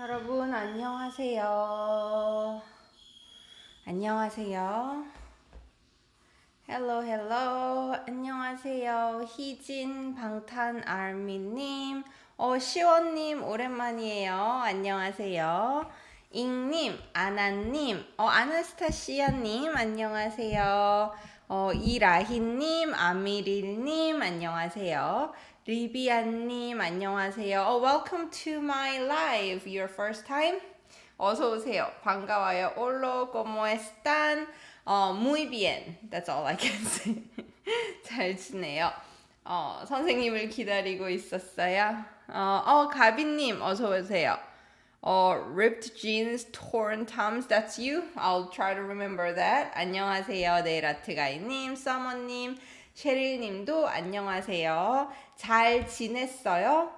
여러분 안녕하세요. 안녕하세요. Hello, hello. 안녕하세요. 희진, 방탄, 아미님, 시원님 오랜만이에요. 안녕하세요. 잉님, 아나님, 아나스타시아님 안녕하세요. 이라희님, 아미릴님 안녕하세요. 리비안님 안녕하세요. Welcome to my live. Your first time? 어서 오세요. 반가워요. Hola, ¿cómo están? Muy bien. That's all I can say. 잘 지내요. 선생님을 기다리고 있었어요. 가비님 어서 오세요. Ripped jeans, torn toms, that's you? I'll try to remember that. 안녕하세요. 네라트가이님, 서머님, 셰릴님도 안녕하세요. 잘 지냈어요?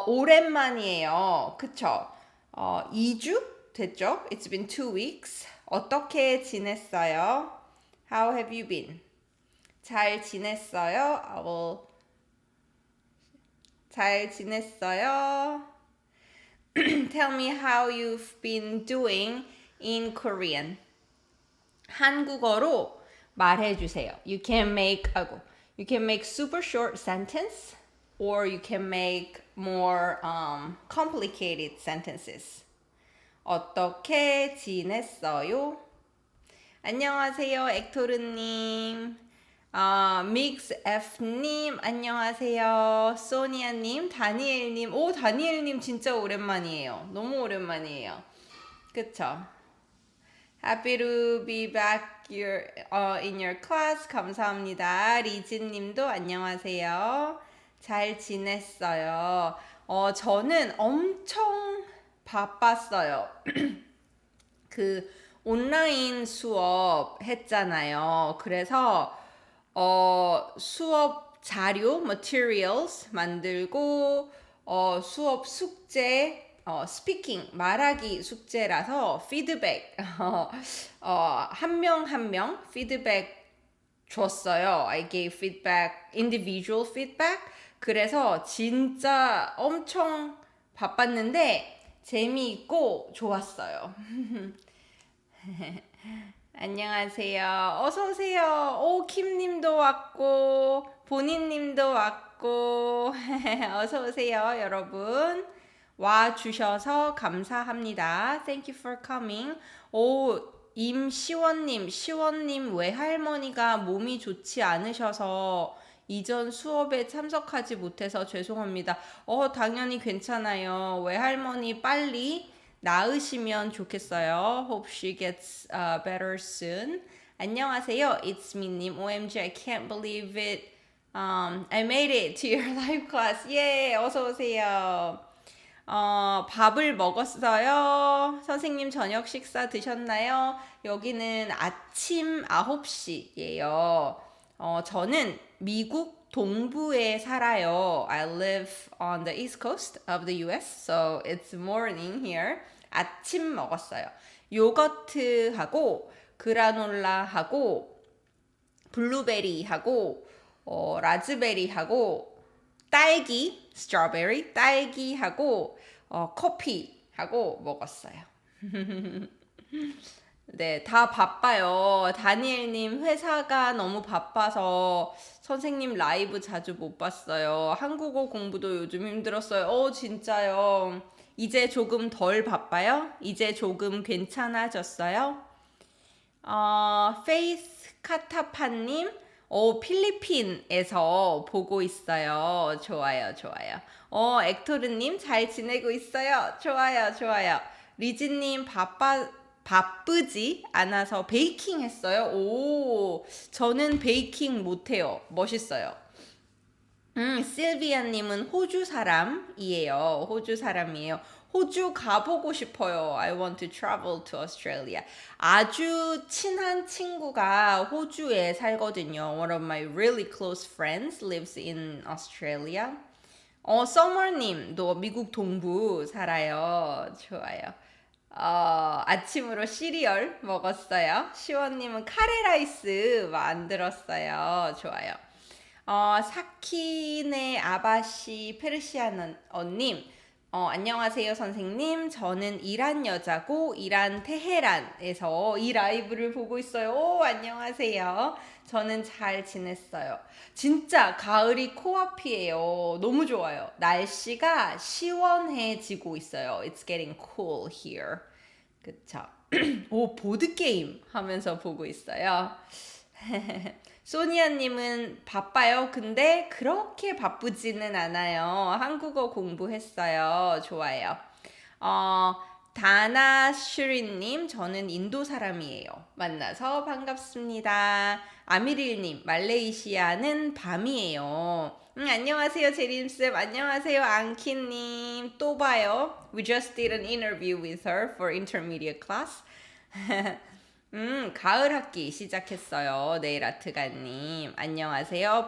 오랜만이에요. 그쵸? 2주 됐죠? It's been 2 weeks. 어떻게 지냈어요? How have you been? 잘 지냈어요? 잘 지냈어요? Tell me how you've been doing in Korean. 한국어로 말해주세요. You can make super short sentence or you can make more complicated sentences. 어떻게 지냈어요? 안녕하세요, 엑토르님. 믹스 F님, 안녕하세요. 소니아님, 다니엘님. 다니엘님 진짜 오랜만이에요. 너무 오랜만이에요. 그쵸? Happy to be back in your class. 감사합니다. 리진님도 안녕하세요. 잘 지냈어요. 저는 엄청 바빴어요. 그 온라인 수업 했잖아요. 그래서 수업 자료, materials 만들고 수업 숙제 스피킹, 말하기 숙제라서 피드백 한 명 한 명 피드백 줬어요. I gave feedback, individual feedback. 그래서 진짜 엄청 바빴는데 재미있고 좋았어요. 안녕하세요. 어서 오세요. 킴님도 왔고 본인님도 왔고 어서 오세요, 여러분. 와 주셔서 감사합니다. Thank you for coming. 시원님 외할머니가 몸이 좋지 않으셔서 이전 수업에 참석하지 못해서 죄송합니다. 당연히 괜찮아요. 외할머니 빨리 나으시면 좋겠어요. Hope she gets better soon. 안녕하세요. It's me님. OMG, I can't believe it. I made it to your live class. 예, 어서 오세요. 밥을 먹었어요? 선생님 저녁 식사 드셨나요? 여기는 아침 9시예요. 저는 미국 동부에 살아요. I live on the east coast of the US, so it's morning here. 아침 먹었어요. 요거트하고 그라놀라하고 블루베리하고 라즈베리하고 딸기, strawberry, 딸기하고 커피하고 먹었어요. 네, 다 바빠요. 다니엘님 회사가 너무 바빠서 선생님 라이브 자주 못 봤어요. 한국어 공부도 요즘 힘들었어요. 진짜요. 이제 조금 덜 바빠요? 이제 조금 괜찮아졌어요? 페이스 카타파님, 필리핀에서 보고 있어요. 좋아요. 엑토르님 잘 지내고 있어요. 좋아요. 리즈님 바쁘지 않아서 베이킹 했어요. 저는 베이킹 못해요. 멋있어요. 실비아님은 호주 사람이에요. 호주 가보고 싶어요. I want to travel to Australia. 아주 친한 친구가 호주에 살거든요. One of my really close friends lives in Australia. 서머님도 미국 동부 살아요. 좋아요. 아침으로 시리얼 먹었어요. 시원님은 카레라이스 만들었어요. 좋아요. 사키네 아바시 페르시아너님 안녕하세요, 선생님. 저는 이란 여자고 이란 테헤란에서 이 라이브를 보고 있어요. 오, 안녕하세요. 저는 잘 지냈어요. 진짜 가을이 코앞이에요. 너무 좋아요. 날씨가 시원해지고 있어요. It's getting cool here. 그쵸? 오, 보드게임 하면서 보고 있어요. 소니아님은 바빠요. 근데 그렇게 바쁘지는 않아요. 한국어 공부했어요. 좋아요. 어, 다나슈리님, 저는 인도 사람이에요. 만나서 반갑습니다. 아미릴님, 말레이시아는 밤이에요. 안녕하세요, 제림쌤. 안녕하세요, 앙키님. 또 봐요. We just did an interview with her for intermediate class. 가을 학기 시작했어요. 네일 아트가님. 안녕하세요.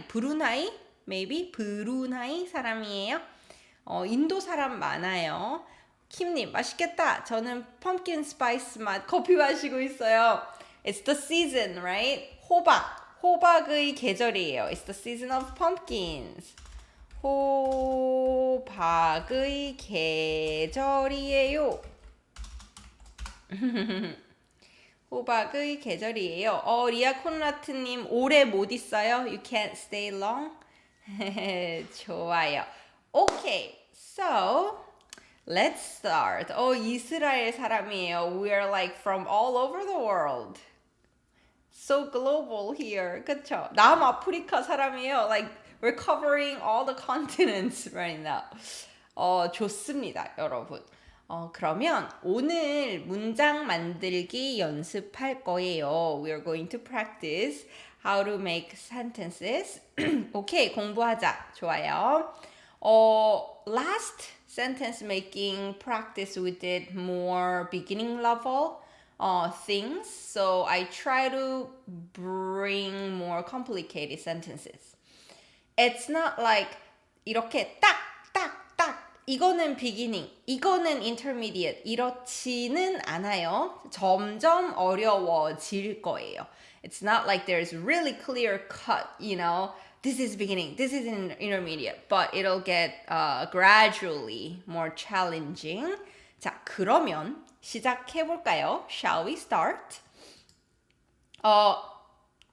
브루나이? Maybe? 브루나이 사람이에요. 인도 사람 많아요. 킴님, 맛있겠다. 저는 펌킨 스파이스 맛 커피 마시고 있어요. It's the season, right? 호박의 계절이에요. It's the season of pumpkins. 호박의 계절이에요. 호박의 계절이에요. 리아 콘라트님, 오래 못 있어요? You can't stay long? 좋아요. Okay, so let's start. 이스라엘 사람이에요. We are like from all over the world. So global here. 그쵸? 남아프리카 사람이에요. Like we're covering all the continents right now. 좋습니다, 여러분. 그러면 오늘 문장 만들기 연습할 거예요. We are going to practice how to make sentences. 오케이, 공부하자. 좋아요. Last sentence making practice we did more beginning level things. So I try to bring more complicated sentences. It's not like 이렇게 딱 이거는 beginning, 이거는 intermediate 이렇지는 않아요. 점점 어려워질 거예요. It's not like there's really clear cut, you know, this is beginning, this is intermediate, but it'll get gradually more challenging. 자, 그러면 시작해 볼까요? Shall we start?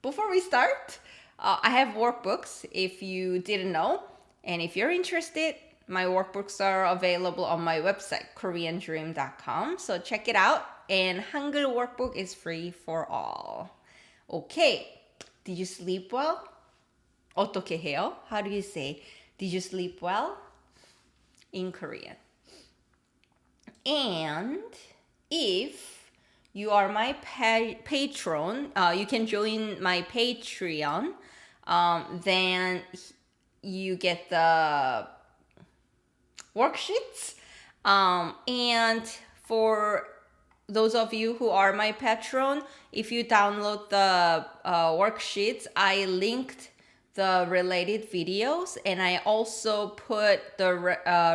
Before we start, I have workbooks if you didn't know, and if you're interested, my workbooks are available on my website, koreandream.com. So check it out. And Hanguel workbook is free for all. Okay. Did you sleep well? 어떻게 해요? How do you say, did you sleep well? In Korean. And if you are my patron, you can join my Patreon. Then you get the worksheets. And for those of you who are my patron, if you download the worksheets, I linked the related videos and I also put the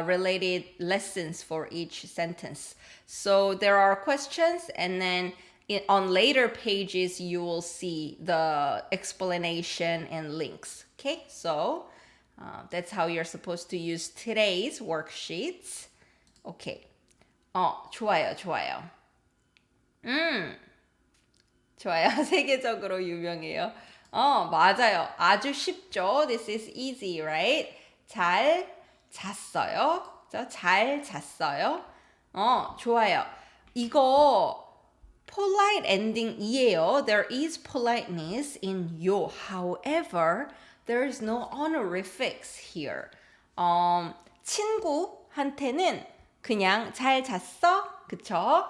related lessons for each sentence. So there are questions and then on later pages you will see the explanation and links. Okay, so that's how you're supposed to use today's worksheets. Okay. 좋아요. 좋아요. 세계적으로 유명해요. 맞아요. 아주 쉽죠. This is easy, right? 잘 잤어요. 잘 잤어요. 좋아요. 이거 polite ending이에요. There is politeness in yo. However, there is no honorifics here. 친구한테는 그냥 잘 잤어? 그쵸?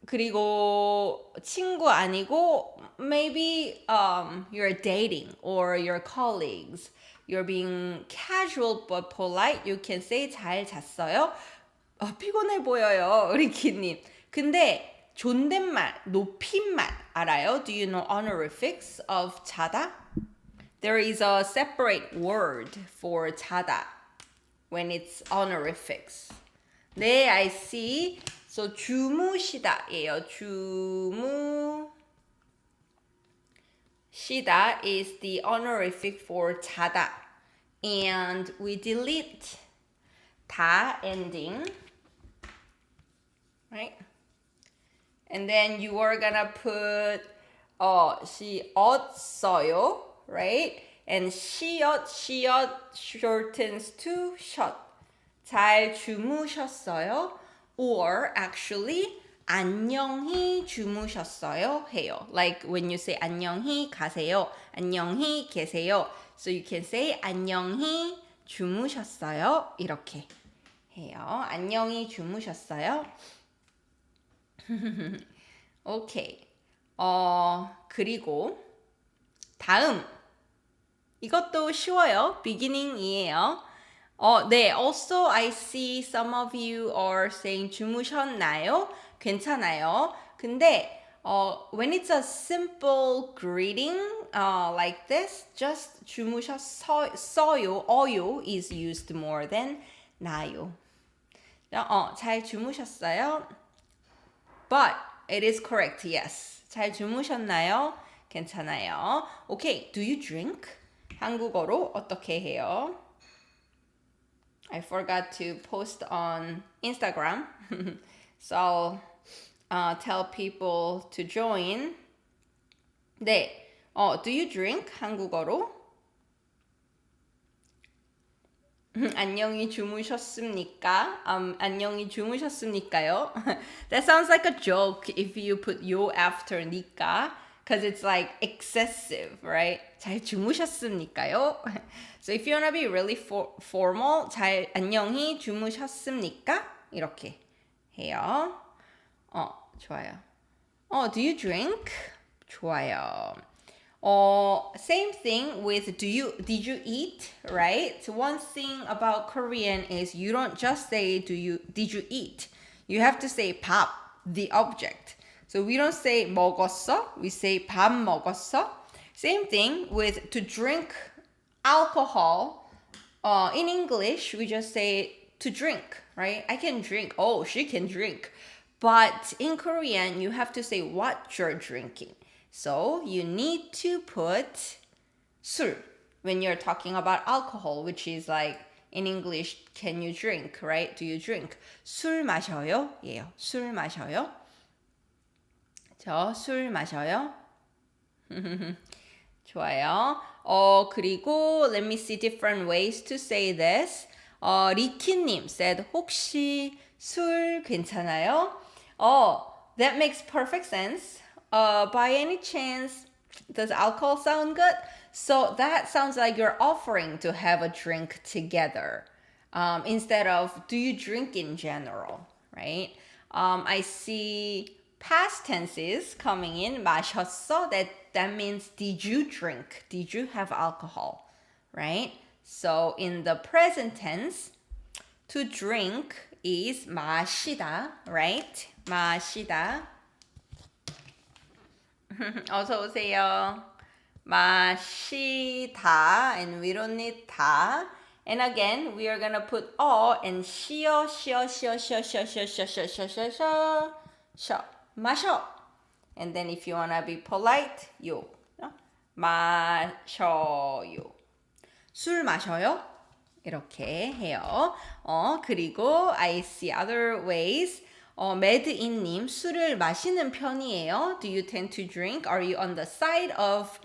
그리고 친구 아니고 maybe you're dating or your colleagues. You're being casual but polite. You can say 잘 잤어요? 피곤해 보여요, 우리 키님. 근데 존댓말, 높임말 알아요? Do you know honorifics of 자다? There is a separate word for 자다 when it's honorifics. 네, I see. So 주무시다예요. 주무시다 is the honorific for 자다. and we delete 다 ending, right? And then you are gonna put 쉬었어요, right? And 쉬었 shortens to shot. 잘 주무셨어요? Or actually 안녕히 주무셨어요 해요. Like when you say 안녕히 가세요, 안녕히 계세요. So you can say 안녕히 주무셨어요 이렇게 해요. 안녕히 주무셨어요. 오케이. 그리고 다음 이것도 쉬워요. beginning이에요. 네. Also, I see some of you are saying 주무셨나요? 괜찮아요. 근데 when it's a simple greeting like this, just 주무셨어요, 어요 is used more than 나요. 잘 주무셨어요? But it is correct, yes. 잘 주무셨나요? 괜찮아요. Okay, do you drink? 한국어로 어떻게 해요? I forgot to post on Instagram. So I'll tell people to join. 네. Do you drink? 한국어로? 안녕히 주무셨습니까? 안녕히 주무셨습니까요? That sounds like a joke if you put 요 after 니까, because it's like excessive, right? 잘 주무셨습니까요? So if you want to be really formal, 잘 안녕히 주무셨습니까? 이렇게 해요. 좋아요. Do you drink? 좋아요. Same thing with did you eat, right? So one thing about Korean is you don't just say did you eat? You have to say 밥, the object. So we don't say 먹었어, we say 밥 먹었어. Same thing with to drink alcohol. In English, we just say to drink, right? I can drink. Oh, she can drink. But in Korean, you have to say what you're drinking. So you need to put 술 when you're talking about alcohol, which is like in English, can you drink, right? Do you drink? 술 마셔요? 예요. 술 마셔요? 저 술 마셔요? 좋아요. 그리고 let me see different ways to say this. 리키님 said 혹시 술 괜찮아요? That makes perfect sense. By any chance, does alcohol sound good? So that sounds like you're offering to have a drink together instead of do you drink in general, right? I see past tenses coming in. 마셨어, that means did you drink? Did you have alcohol, right? So in the present tense, to drink is 마시다, right? 마시다. 어서 오세요. 마시다, and we don't need 다. And again, we are gonna put and 쉬어, 마셔. And then if you wanna be polite, 요. 마셔요. 술 마셔요? 이렇게 해요. 그리고 I see other ways. 매드인님, 술을 마시는 편이에요? Do you tend to drink? Are you on the side of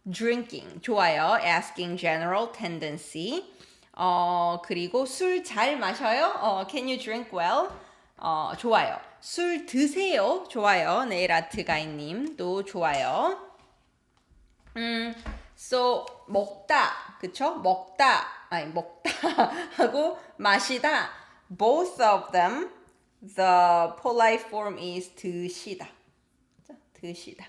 drinking? 좋아요. Asking general tendency. 그리고 술 잘 마셔요? Can you drink well? 좋아요. 술 드세요? 좋아요. 네일 아트 가이님도 좋아요. So 먹다, 그쵸? 먹다 하고 마시다. Both of them, the polite form is 드시다. 드시다.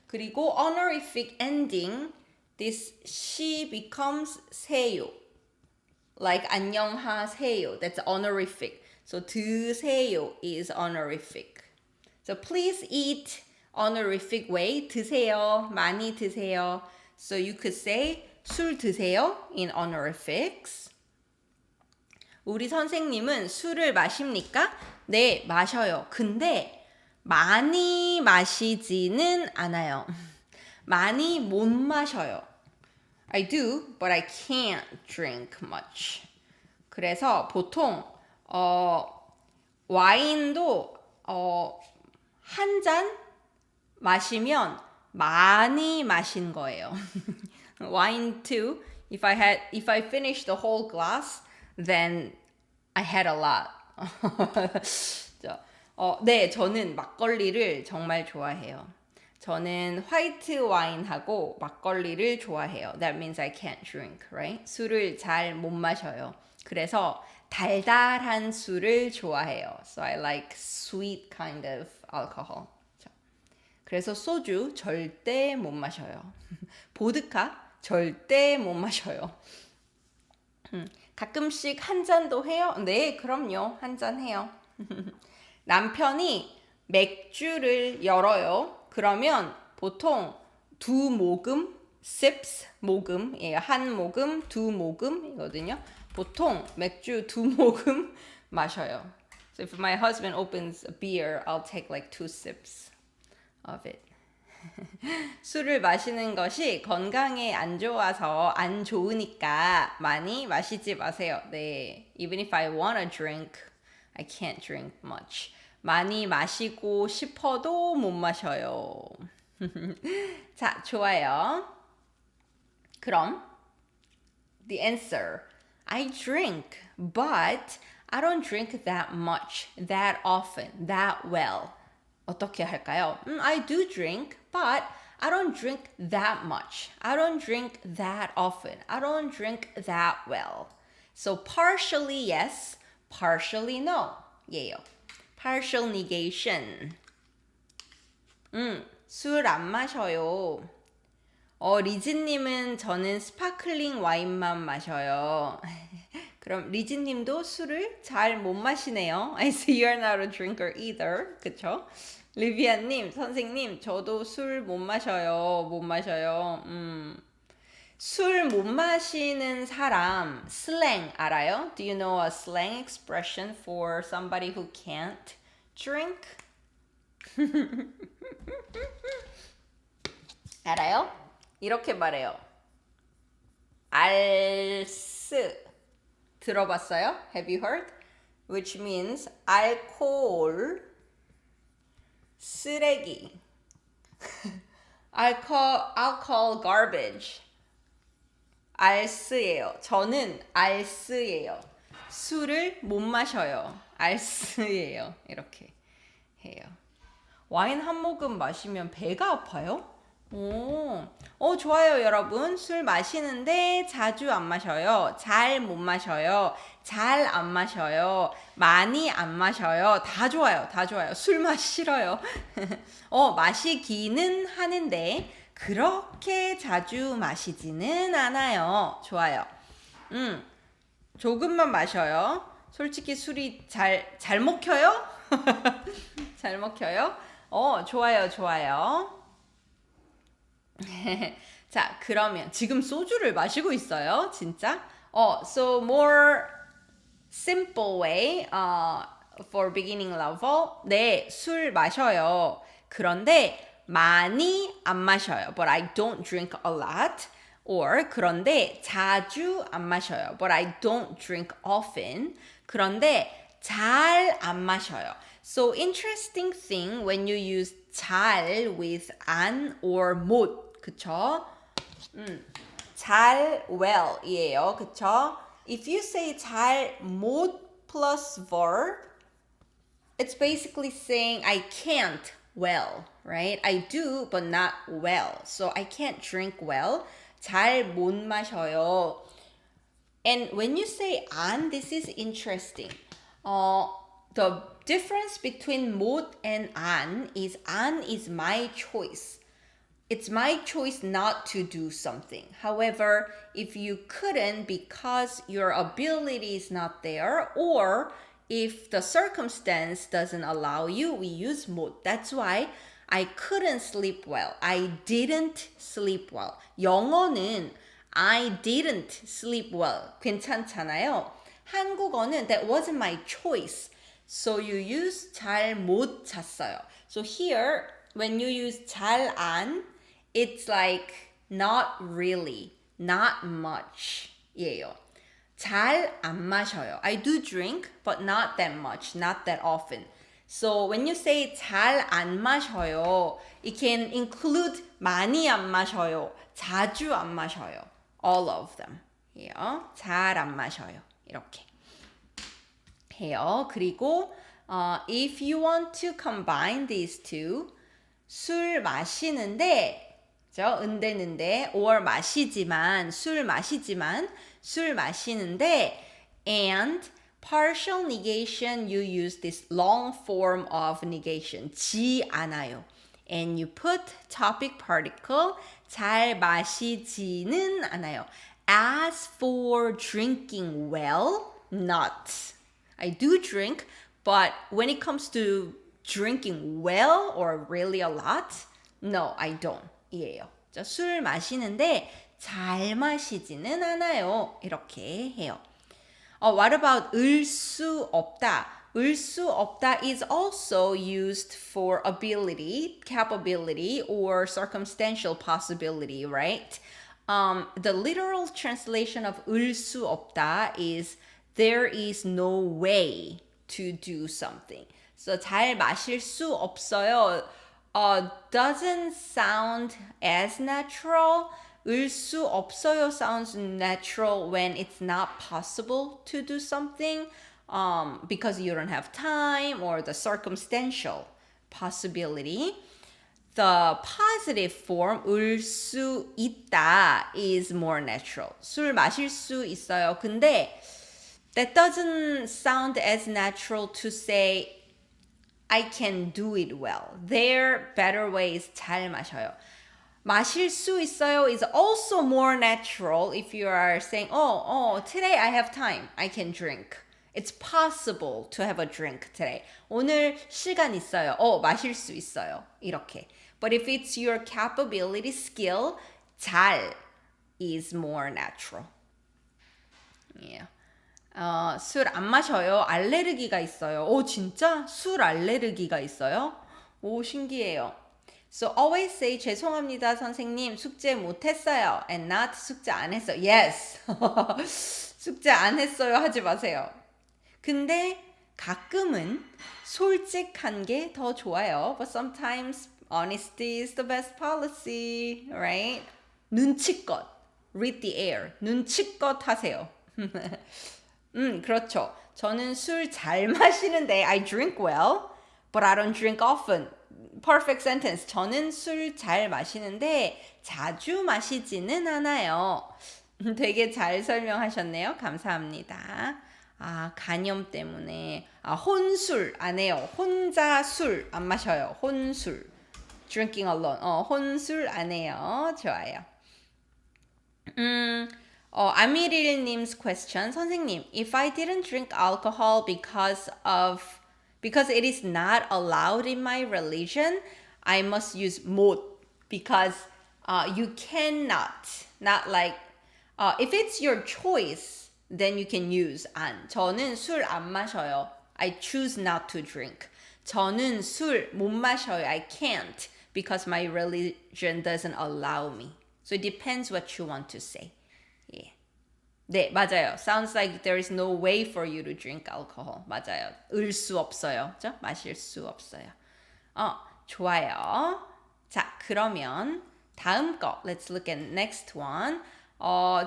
그리고 honorific ending, this she becomes 세요. Like 안녕하세요. That's honorific. So 드세요 is honorific. So please eat honorific way. 드세요. 많이 드세요. So you could say 술 드세요 in honorifics. 우리 선생님은 술을 마십니까? 네, 마셔요. 근데 많이 마시지는 않아요. 많이 못 마셔요. I do, but I can't drink much. 그래서 보통 와인도 한 잔 마시면 많이 마신 거예요. Wine too. If I finish the whole glass, then I had a lot. 네, 저는 막걸리를 정말 좋아해요. 저는 화이트 와인하고 막걸리를 좋아해요. That means I can't drink, right? 술을 잘 못 마셔요. 그래서 달달한 술을 좋아해요. So I like sweet kind of alcohol. 그래서 소주 절대 못 마셔요. 보드카 절대 못 마셔요. 가끔씩 한 잔도 해요? 네, 그럼요. 한 잔 해요. 남편이 맥주를 열어요. 그러면 보통 두 모금, sips, 모금이에요. 한 모금, 두 모금이거든요. 보통 맥주 두 모금 마셔요. So if my husband opens a beer, I'll take like 2 sips of it. 술을 마시는 것이 건강에 안 좋아서 안 좋으니까 많이 마시지 마세요. 네, even if I wanna drink, I can't drink much. 많이 마시고 싶어도 못 마셔요. 자, 좋아요. 그럼 the answer. I drink, but I don't drink that much, that often, that well. 어떻게 할까요? I do drink, but I don't drink that much. I don't drink that often. I don't drink that well. So partially yes, partially no. 예요. Partial negation. 술 안 마셔요. 리즈님은 저는 스파클링 와인만 마셔요. 그럼 리즈님도 술을 잘 못 마시네요. I see you're not a drinker either. 그쵸? 리비아님, 선생님, 저도 술 못 마셔요. 못 마셔요. 술 못 마시는 사람 슬랭 알아요? Do you know a slang expression for somebody who can't drink? 알아요? 이렇게 말해요. 알스 들어봤어요? Have you heard? Which means 알코올 쓰레기. alcohol garbage. 알스예요. 저는 알스예요. 술을 못 마셔요. 알스예요. 이렇게 해요. 와인 한 모금 마시면 배가 아파요? 좋아요, 여러분. 술 마시는데 자주 안 마셔요. 잘 못 마셔요. 잘 안 마셔요. 많이 안 마셔요. 다 좋아요. 다 좋아요. 술 맛 싫어요. 마시기는 하는데 그렇게 자주 마시지는 않아요. 좋아요. 조금만 마셔요. 솔직히 술이 잘 먹혀요? 잘 먹혀요? 좋아요, 좋아요. 자, 그러면 지금 소주를 마시고 있어요. 진짜? So more simple way for beginning level. 네, 술 마셔요. 그런데 많이 안 마셔요. But I don't drink a lot. Or 그런데 자주 안 마셔요. But I don't drink often. 그런데 잘 안 마셔요. So interesting thing when you use 잘 with an or 못. 그쵸? 잘 well 이에요. 그쵸? If you say 잘 못 plus verb, it's basically saying I can't well, right? I do, but not well. So I can't drink well. 잘 못 마셔요. And when you say 안, this is interesting. The difference between 못 and 안 is my choice. It's my choice not to do something. However, if you couldn't because your ability is not there, or if the circumstance doesn't allow you, we use 못. That's why I couldn't sleep well. I didn't sleep well. 영어는 I didn't sleep well. 괜찮잖아요. 한국어는 that wasn't my choice. So you use 잘 못 잤어요. So here, when you use 잘 안, it's like not really. not much 예요. 잘 안 마셔요. I do drink, but not that much, not that often. So when you say 잘 안 마셔요, it can include 많이 안 마셔요, 자주 안 마셔요. All of them. 해요. 잘 안 마셔요. 이렇게 해요. 그리고 if you want to combine these two, 술 마시는데 은대는데 or 마시지만 술 마시는데 and partial negation you use this long form of negation 지 않아요 and you put topic particle 잘 마시지는 않아요. As for drinking well, not. I do drink, but when it comes to drinking well or really a lot, no, I don't. 이에요. 자, 술 마시는데 잘 마시지는 않아요. 이렇게 해요. What about 을 수 없다? 을 수 없다 is also used for ability, capability, or circumstantial possibility, right? The literal translation of 을 수 없다 is there is no way to do something. So 잘 마실 수 없어요. Doesn't sound as natural. 을 수 없어요 sounds natural when it's not possible to do something because you don't have time or the circumstantial possibility. The positive form 을 수 있다 is more natural. 술 마실 수 있어요. 근데 that doesn't sound as natural to say I can do it well. Their better way is 잘 마셔요. 마실 수 있어요 is also more natural if you are saying, today I have time. I can drink. It's possible to have a drink today. 오늘 시간 있어요. 마실 수 있어요. 이렇게. But if it's your capability, skill, 잘 is more natural. Yeah. 술 안 마셔요. 알레르기가 있어요. 진짜? 술 알레르기가 있어요? 신기해요. So always say 죄송합니다, 선생님. 숙제 못했어요. And not 숙제 안 했어요. Yes. 숙제 안 했어요. 하지 마세요. 근데 가끔은 솔직한 게 더 좋아요. But sometimes honesty is the best policy, right? 눈치껏. Read the air. 눈치껏 하세요. 그렇죠. 저는 술 잘 마시는데 I drink well, but I don't drink often. Perfect sentence. 저는 술 잘 마시는데 자주 마시지는 않아요. 되게 잘 설명하셨네요. 감사합니다. 간염 때문에 혼술 안 해요. 혼자 술 안 마셔요. 혼술. Drinking alone. 혼술 안 해요. 좋아요. 아미릴님's question. 선생님, if I didn't drink alcohol because it is not allowed in my religion, I must use 못 because you cannot. Not like if it's your choice, then you can use 안. 저는 술 안 마셔요. I choose not to drink. 저는 술 못 마셔요. I can't because my religion doesn't allow me. So it depends what you want to say. Yeah. 네, 맞아요. Sounds like there is no way for you to drink alcohol. 맞아요. 을 수 없어요. 그죠? 마실 수 없어요. 좋아요. 자, 그러면 다음 거. Let's look at next one.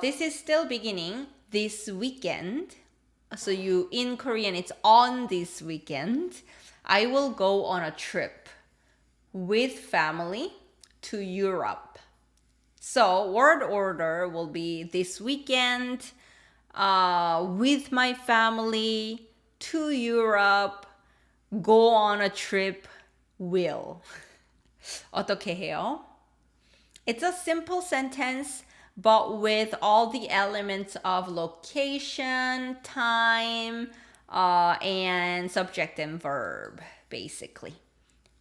This is still beginning. This weekend. So in Korean, it's on this weekend. I will go on a trip with family to Europe. So word order will be this weekend with my family to Europe, go on a trip, will. 어떻게 해요? It's a simple sentence, but with all the elements of location, time, and subject and verb, basically.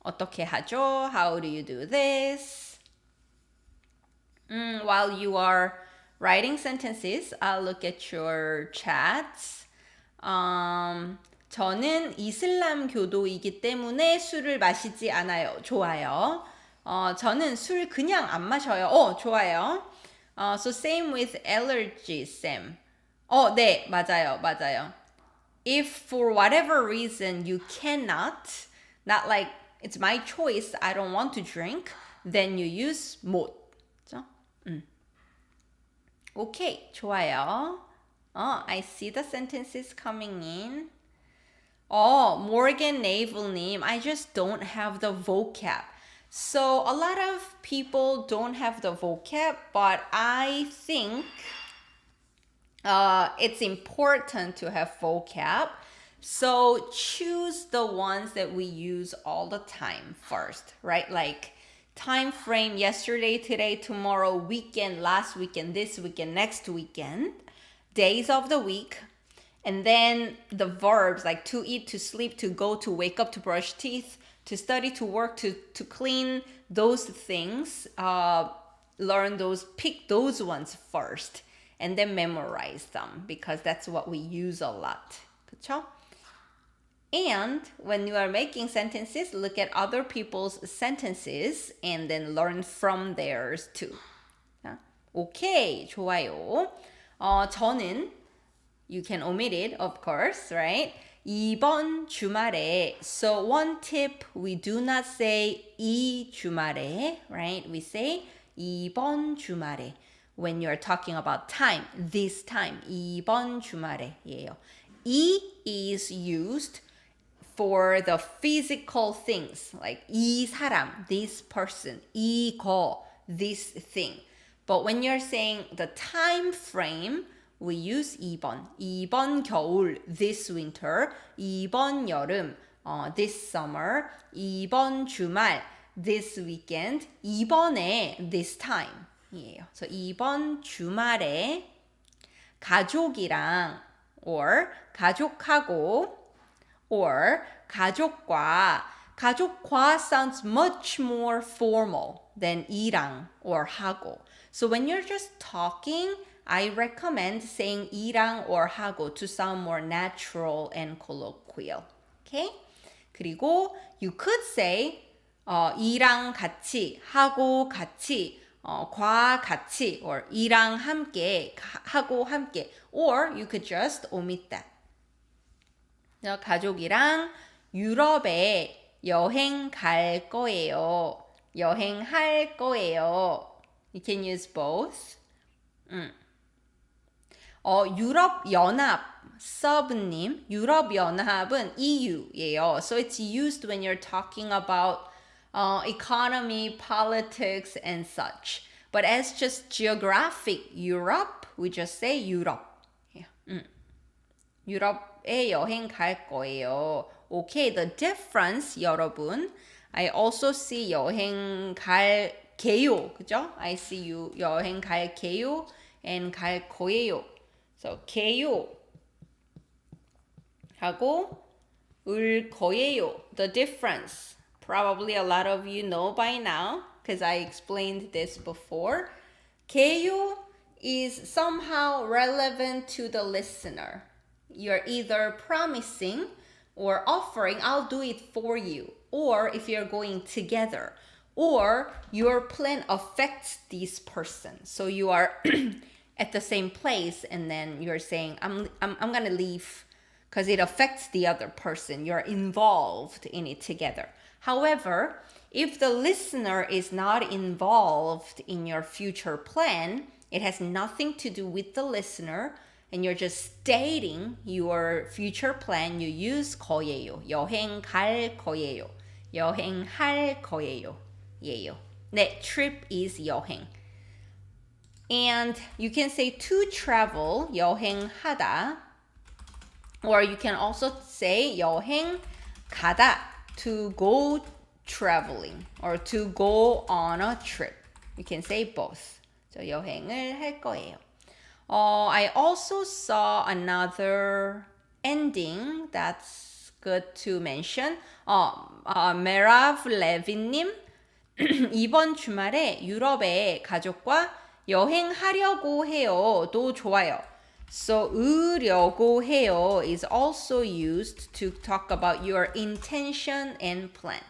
어떻게 하죠? How do you do this? While you are writing sentences, I'll look at your chats. 저는 이슬람 교도이기 때문에 술을 마시지 않아요. 좋아요. 저는 술 그냥 안 마셔요. 좋아요. So same with allergies, Sam. 네, 맞아요. If for whatever reason you cannot, not like it's my choice, I don't want to drink, then you use 못. 그죠? 오케이, 좋아요. I see the sentences coming in. Morgan Naval님, I just don't have the vocab. So a lot of people don't have the vocab, but I think it's important to have vocab. So choose the ones that we use all the time first, right? Like time frame, yesterday, today, tomorrow, weekend, last weekend, this weekend, next weekend, days of the week, and then the verbs like to eat, to sleep, to go, to wake up, to brush teeth, to study, to work, to clean, those things. Learn those, pick those ones first, and then memorize them because that's what we use a lot. 그쵸? And when you are making sentences, look at other people's sentences and then learn from theirs too. 오케이, 좋아요. 저는, you can omit it, of course, right? 이번 주말에. So one tip, we do not say 이 주말에, right? We say 이번 주말에. When you're talking about time, this time, 이번 주말에예요. 이 is used for the physical things, like 이 사람, this person, 이거, this thing. But when you're saying the time frame, we use 이번 겨울, this winter, 이번 여름, this summer, 이번 주말, this weekend, 이번에, this time. 이에요. So 이번 주말에 가족이랑 or 가족하고 or 가족과. 가족과 sounds much more formal than 이랑 or 하고. So when you're just talking, I recommend saying 이랑 or 하고 to sound more natural and colloquial. Okay? 그리고 you could say 이랑 같이, 하고 같이, 과 같이, or 이랑 함께, 하고 함께, or you could just omit that. 가족이랑 유럽에 여행 갈 거예요. 여행할 거예요. You can use both. 유럽연합, 서브님, 유럽연합은 EU예요. So it's used when you're talking about economy, politics, and such. But as just geographic Europe, we just say 유럽. Yeah. 유럽에 여행 갈 거예요. Okay, the difference, 여러분. I also see 여행 갈게요. 그죠? I see you 여행 갈게요 and 갈 거예요. So 게요 하고 을 거예요. The difference. Probably a lot of you know by now because I explained this before. 게요 is somehow relevant to the listener. You're either promising or offering, I'll do it for you. Or if you're going together. Or your plan affects this person. So you are at the same place and then you're saying, I'm going to leave because it affects the other person. You're involved in it together. However, if the listener is not involved in your future plan, it has nothing to do with the listener, and you're just stating your future plan, you use 거예요. 여행 갈 거예요. 여행할 거예요. 예요. 네, trip is 여행. And you can say to travel, 여행하다. Or you can also say 여행 가다, to go traveling or to go on a trip. You can say both. So 여행을 할 거예요. I also saw another ending that's good to mention. 메라브 레빈님, 이번 주말에 유럽에 가족과 여행하려고 해요. 도 좋아요. So 으려고 해요 is also used to talk about your intention and plan.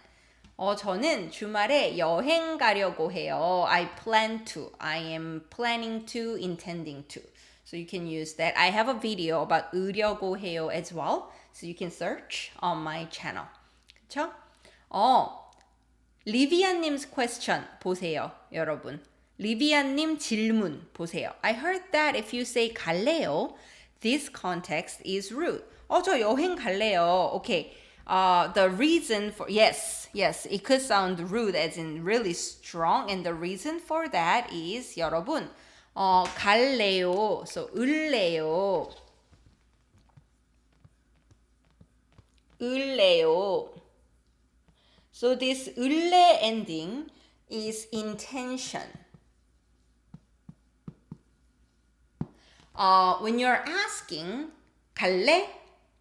저는 주말에 여행 가려고 해요. I plan to. I am planning to, intending to. So you can use that. I have a video about 으려고 해요 as well. So you can search on my channel. 그쵸? 리비아님's question 보세요, 여러분. 리비아님 질문 보세요. I heard that if you say 갈래요, this context is rude. 저 여행 갈래요. Okay. The reason for yes, it could sound rude as in really strong, and the reason for that is 여러분, 갈래요, so 을래요, 을래요. So this 을래 ending is intention. When you're asking 갈래?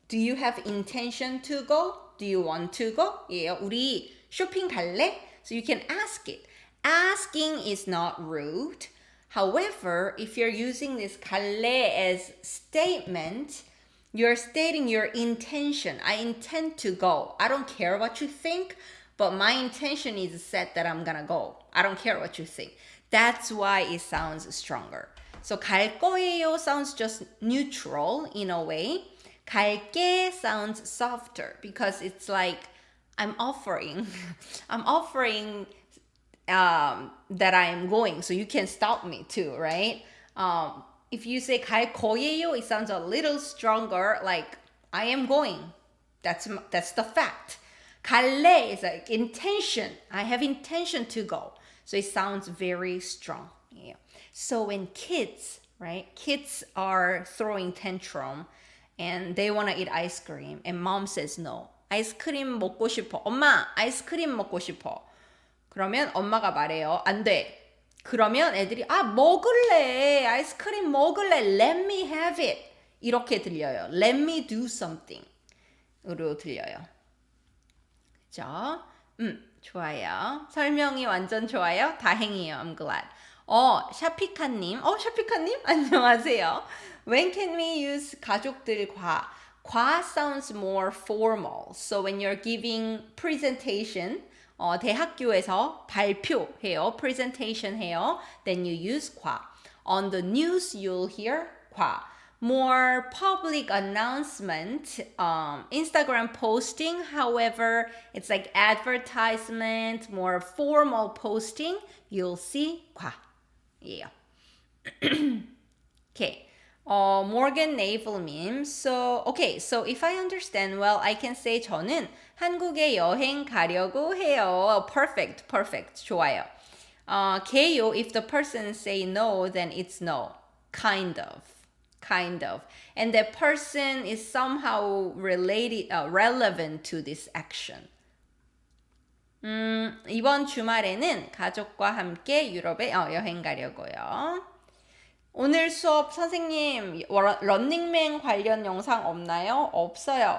Do you have intention to go? Do you want to go? 예, 우리 쇼핑 갈래? So you can ask it. Asking is not rude. However, if you're using this 갈래 as statement, you're stating your intention. I intend to go. I don't care what you think, but my intention is set that I'm gonna go. I don't care what you think. That's why it sounds stronger. So 갈 거예요 sounds just neutral in a way. 갈게 sounds softer because it's like I'm offering that I'm going, so you can stop me too, right? If you say 갈 거예요, it sounds a little stronger, like I am going. That's the fact. 갈래 is like intention. I have intention to go. So it sounds very strong. Yeah. So when kids are throwing tantrum and they want to eat ice cream and mom says no. 아이스크림 먹고 싶어. 엄마, 아이스크림 먹고 싶어. 그러면 엄마가 말해요. 안 돼. 그러면 애들이 먹을래. 아이스크림 먹을래. Let me have it. 이렇게 들려요. Let me do something. 으로 들려요. 그죠? 좋아요. 설명이 완전 좋아요. 다행이에요. I'm glad. 샤피카님. 샤피카님? 안녕하세요. When can we use 가족들과? 과 sounds more formal. So when you're giving presentation, 대학교에서 발표해요. presentation 해요. Then you use 과. On the news, you'll hear 과. More public announcement, Instagram posting, however, it's like advertisement, more formal posting, you'll see 과. Yeah. Okay. Morgan Naval meme. So if I understand well, I can say 저는 한국에 여행 가려고 해요. Perfect. 좋아요. 개요, if the person say no, then it's no. Kind of. And that person is somehow relevant to this action. 이번 주말에는 가족과 함께 유럽에 여행 가려고요. 오늘 수업 선생님 런닝맨 관련 영상 없나요? 없어요.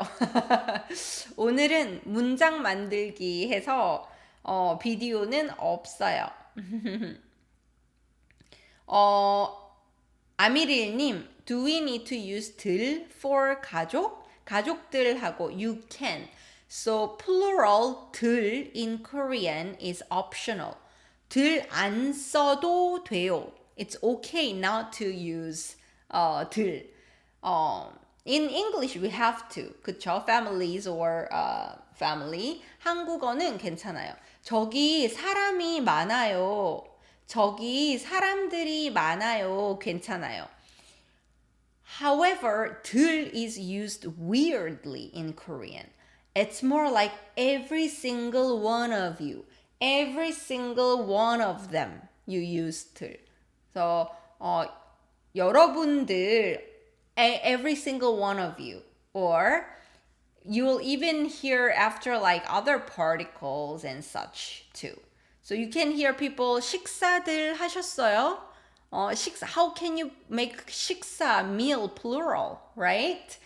오늘은 문장 만들기 해서 비디오는 없어요. 아미릴님, do we need to use 들 for 가족? 가족들하고 you can. So plural 들 in Korean is optional. 들 안 써도 돼요. It's okay not to use 들. In English we have to. 그쵸? Families or family. 한국어는 괜찮아요. 저기 사람이 많아요. 저기 사람들이 많아요. 괜찮아요. However, 들 is used weirdly in Korean. It's more like every single one of you. Every single one of them you use 들. So, 여러분들, every single one of you. Or you will even hear after like other particles and such too. So you can hear people 식사들 하셨어요? how can you make 식사 meal plural, right?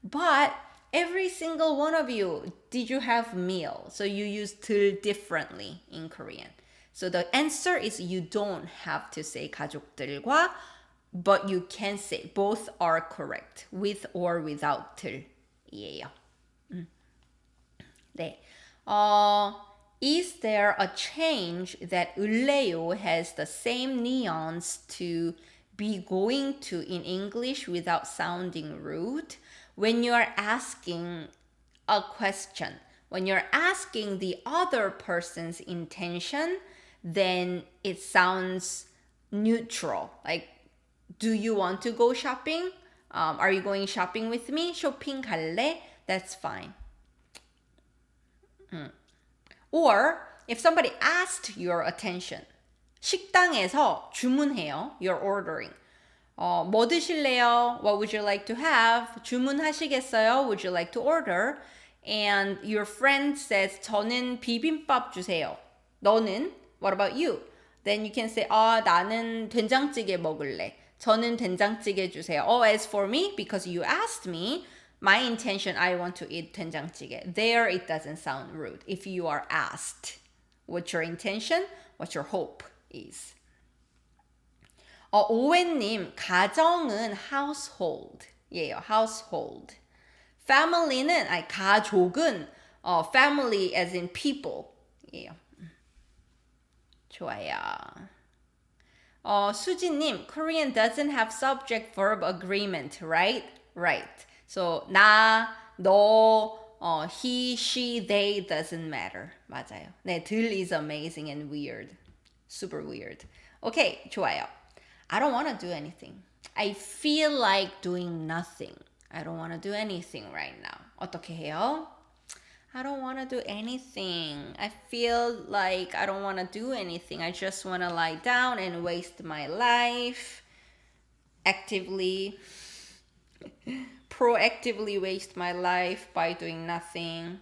But every single one of you, did you have meal? So you use 들 differently in Korean. So the answer is you don't have to say 가족들과, but you can say both are correct, with or without 들이에요. 네. Is there a change that 을래요 has the same nuance to be going to in English without sounding rude? When you are asking a question, when you're asking the other person's intention, then it sounds neutral. Like, do you want to go shopping? Are you going shopping with me? 쇼핑 갈래? That's fine. Or if somebody asked your attention, 식당에서 주문해요. You're ordering. 뭐 드실래요? What would you like to have? 주문하시겠어요? Would you like to order? And your friend says, 저는 비빔밥 주세요. 너는? What about you? Then you can say, 나는 된장찌개 먹을래. 저는 된장찌개 주세요. As for me, because you asked me, my intention, I want to eat 된장찌개. There, it doesn't sound rude. If you are asked what your intention, what your hope is. 오웬님, 가정은 household예요. household. family는, 가족은 family as in people예요. 좋아요. 수진님, Korean doesn't have subject-verb agreement, right? Right. So, 나, 너, he, she, they doesn't matter. 맞아요. 네, 들 is amazing and weird. Super weird. Okay, 좋아요. I don't want to do anything. I feel like doing nothing. I don't want to do anything right now. 어떻게 해요? I don't want to do anything. I feel like I don't want to do anything. I just want to lie down and waste my life. Proactively waste my life by doing nothing.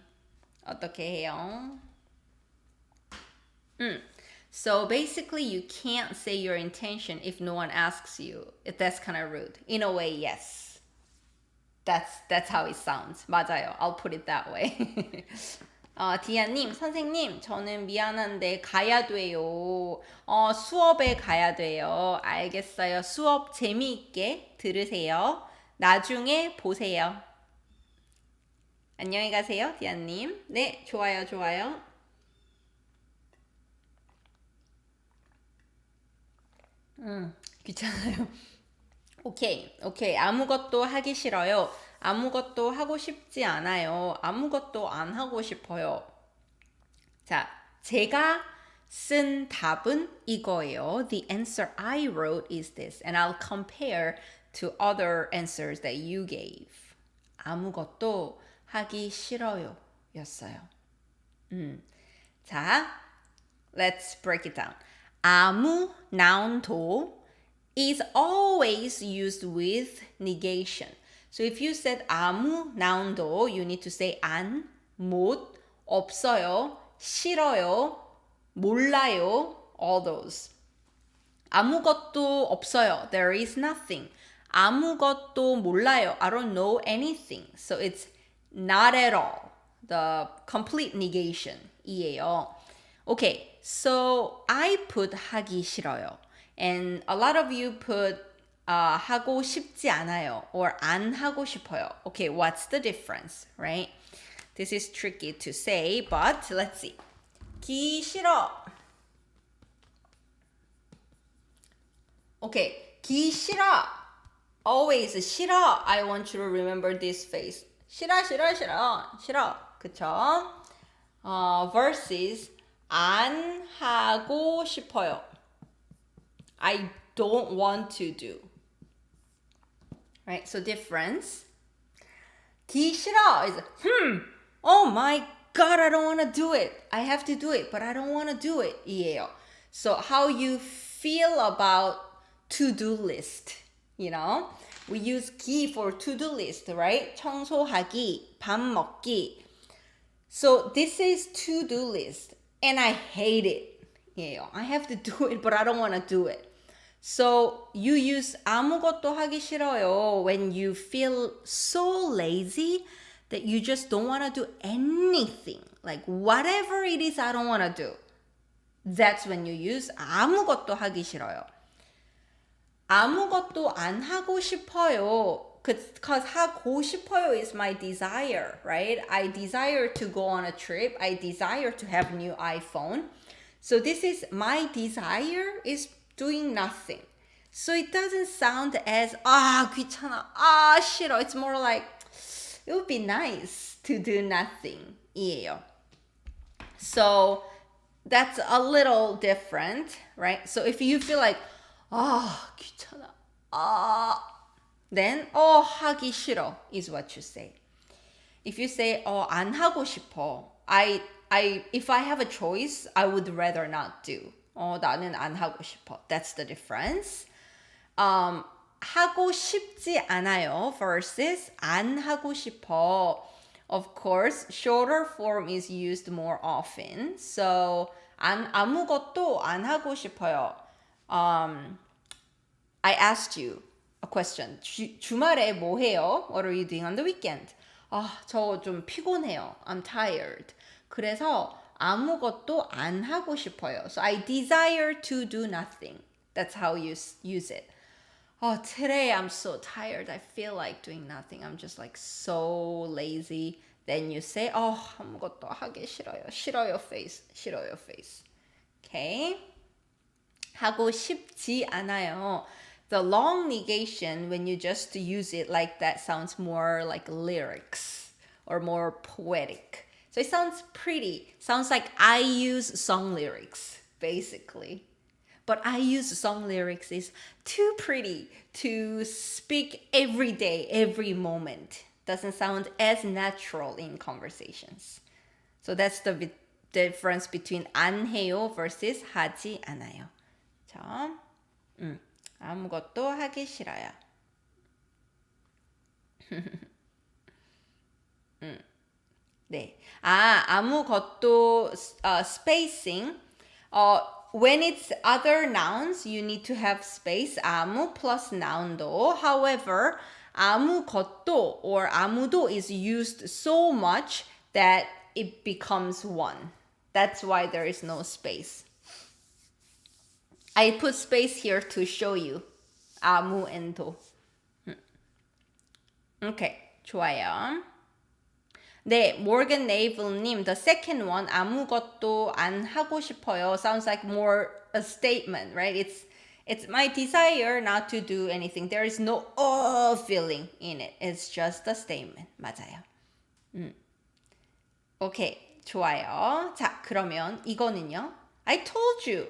어떻게 해요? So basically, you can't say your intention if no one asks you. That's kind of rude. In a way, yes. That's how it sounds. 맞아요. I'll put it that way. 디아님, 선생님, 저는 미안한데 가야 돼요. 수업에 가야 돼요. 알겠어요. 수업 재미있게 들으세요. 나중에 보세요. 안녕히 가세요, 디아님. 네, 좋아요, 좋아요. 귀찮아요. 오케이. 아무것도 하기 싫어요. 아무것도 하고 싶지 않아요. 아무것도 안 하고 싶어요. 자, 제가 쓴 답은 이거예요. The answer I wrote is this. And I'll compare to other answers that you gave. 아무것도 하기 싫어요. 였어요. 자, let's break it down. 아무 noun도 is always used with negation. So if you said 아무 noun도, you need to say 안, 못, 없어요, 싫어요, 몰라요, all those. 아무것도 없어요. There is nothing. 아무것도 몰라요. I don't know anything. So it's not at all. The complete negation 이에요. Okay, so I put 하기 싫어요. And a lot of you put 하고 싶지 않아요 or 안 하고 싶어요. Okay, what's the difference, right? This is tricky to say, but let's see. 기 싫어. Okay, 기 싫어. Always 싫어. I want you to remember this phrase. 싫어. 그쵸? Versus 안 하고 싶어요. I don't want to do. Right? So difference. 기 싫어 is oh my god, I don't want to do it. I have to do it, but I don't want to do it. 이에요. So how you feel about to-do list, you know? We use 기 for to-do list, right? 청소하기, 밥 먹기. So this is to-do list, and I hate it. Yeah, I have to do it, but I don't want to do it. So you use 아무것도 하기 싫어요 when you feel so lazy that you just don't want to do anything. Like whatever it is I don't want to do. That's when you use 아무것도 하기 싫어요. 아무것도 안 하고 싶어요. Because 하고 싶어요 is my desire, right? I desire to go on a trip. I desire to have a new iPhone. So this is my desire is doing nothing. So it doesn't sound as 귀찮아, 싫어. It's more like it would be nice to do nothing. 이에요. So that's a little different, right? So if you feel like 귀찮아, then 하기 싫어 is what you say. If you say 안 하고 싶어, if I have a choice, I would rather not do. 나는 안 하고 싶어. That's the difference. 하고 싶지 않아요 versus 안 하고 싶어. Of course, shorter form is used more often. So 아무것도 안 하고 싶어요. I asked you a question. 주말에 뭐 해요? What are you doing on the weekend? 저 좀 피곤해요. I'm tired. 그래서 아무것도 안 하고 싶어요. So I desire to do nothing. That's how you use it. Today I'm so tired. I feel like doing nothing. I'm just like so lazy. Then you say, 아무것도 하기 싫어요. 싫어요 face. 싫어요 face. Okay? 하고 싶지 않아요. The long negation, when you just use it like that, sounds more like lyrics or more poetic. So it sounds pretty. Sounds like I use song lyrics, basically. But I use song lyrics is too pretty to speak every day, every moment. Doesn't sound as natural in conversations. So that's the difference between 안 해요 versus 하지 않아요. 자, 아무것도 하기 싫어요. 네. 아무것도 spacing. When it's other nouns, you need to have space. 아무 plus noun도. However, 아무것도 or 아무도 is used so much that it becomes one. That's why there is no space. I put space here to show you. 아무 and 도. Okay, 좋아요. 네, Morgan Navel님, the second one, 아무것도 안 하고 싶어요, sounds like more a statement, right? It's my desire not to do anything. There is no feeling in it. It's just a statement. 맞아요. 오케이, 좋아요. 자, 그러면 이거는요. I told you.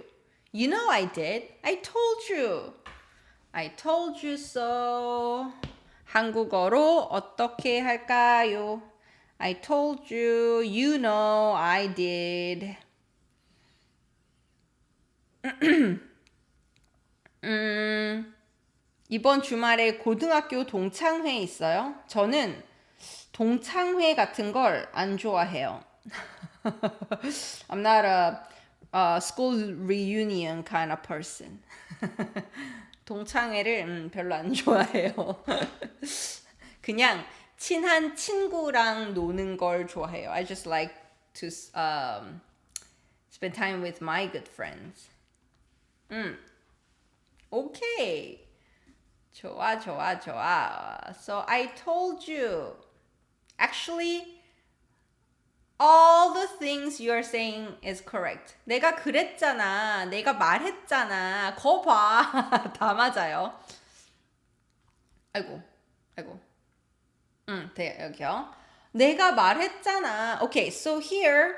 You know I did. I told you. I told you so. 한국어로 어떻게 할까요? I told you. You know I did. 이번 주말에 고등학교 동창회 있어요. 저는 동창회 같은 걸 안 좋아해요. I'm not a school reunion kind of person. 동창회를 별로 안 좋아해요. 그냥 친한 친구랑 노는 걸 좋아해요. I just like to spend time with my good friends. Okay. 좋아. So I told you. Actually, all the things you are saying is correct. 내가 그랬잖아. 내가 말했잖아. 거 봐. 다 맞아요. 아이고. 네, 여기요. 내가 말했잖아. Okay, so here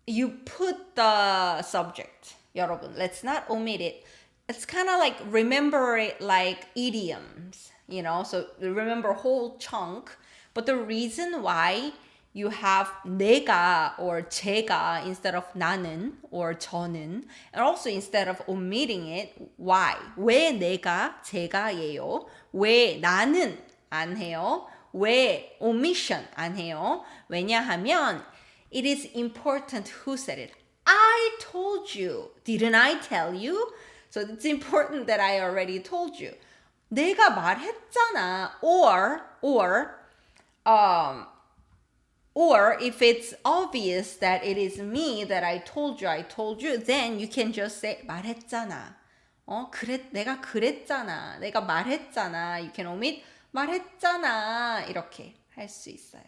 you put the subject. 여러분, let's not omit it. It's kind of like remember it like idioms, you know? So remember whole chunk. But the reason why you have 내가 or 제가 instead of 나는 or 저는, and also instead of omitting it, why? 왜 내가 제가예요? 왜 나는 안 해요? 왜 omission 안 해요? 왜냐하면 it is important who said it. I told you. Didn't I tell you? So it's important that I already told you. 내가 말했잖아. Or if it's obvious that it is me that I told you, then you can just say 말했잖아. 내가 그랬잖아. 내가 말했잖아. You can omit 말했잖아. 이렇게 할 수 있어요.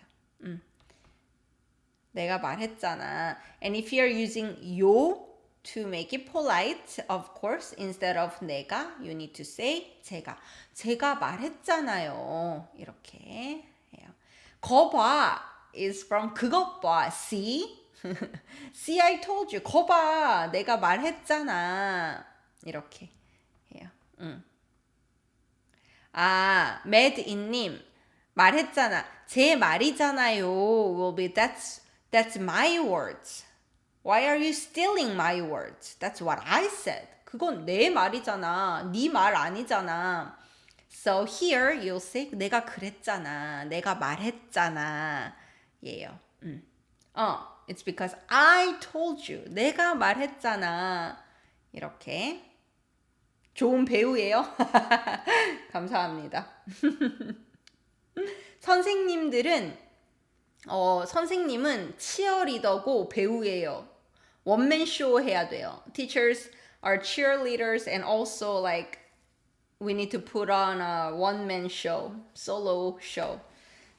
내가 말했잖아. And if you're using 요 to make it polite, of course, instead of 내가, you need to say 제가. 제가 말했잖아요. 이렇게 해요. 거 봐 is from 그것 봐. See? See, I told you. 거 봐. 내가 말했잖아. 이렇게 해요. 아, 매드인님 말했잖아. 제 말이잖아요. Will be that's my words. Why are you stealing my words? That's what I said. 그건 내 말이잖아. 네 말 아니잖아. So here you'll say 내가 그랬잖아. 내가 말했잖아. 예요. It's because I told you. 내가 말했잖아. 이렇게. 좋은 배우예요. 감사합니다. 선생님은 치어리더고 배우예요. 원맨 쇼 해야 돼요. Teachers are cheerleaders and also like we need to put on a one-man show, solo show.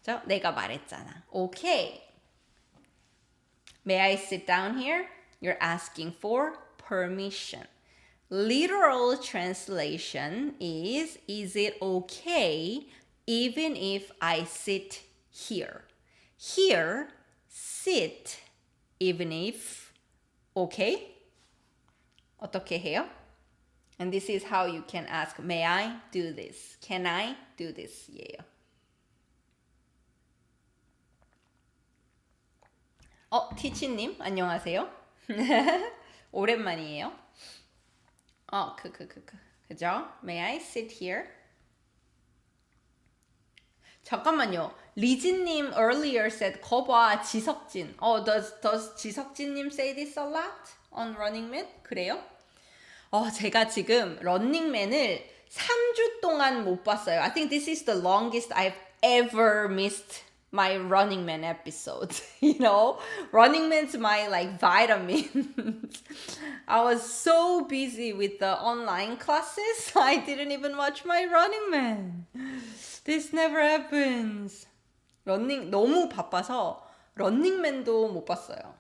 자, 내가 말했잖아. Okay. May I sit down here? You're asking for permission. Literal translation is it okay even if I sit here? Here, sit even if okay? 어떻게 해요? And this is how you can ask, may I do this? Can I do this? 예요. 티치님, 안녕하세요. 오랜만이에요. 그죠? May I sit here? 잠깐만요. 리진님 earlier said 거봐 지석진. Does 지석진님 say this a lot on Running Man? 그래요? 제가 지금 런닝맨을 3주 동안 못 봤어요. I think this is the longest I've ever missed my Running Man episode. You know, Running Man's my like vitamins. I was so busy with the online classes, I didn't even watch my Running Man. This never happens. 너무 바빠서 런닝맨도 못 봤어요.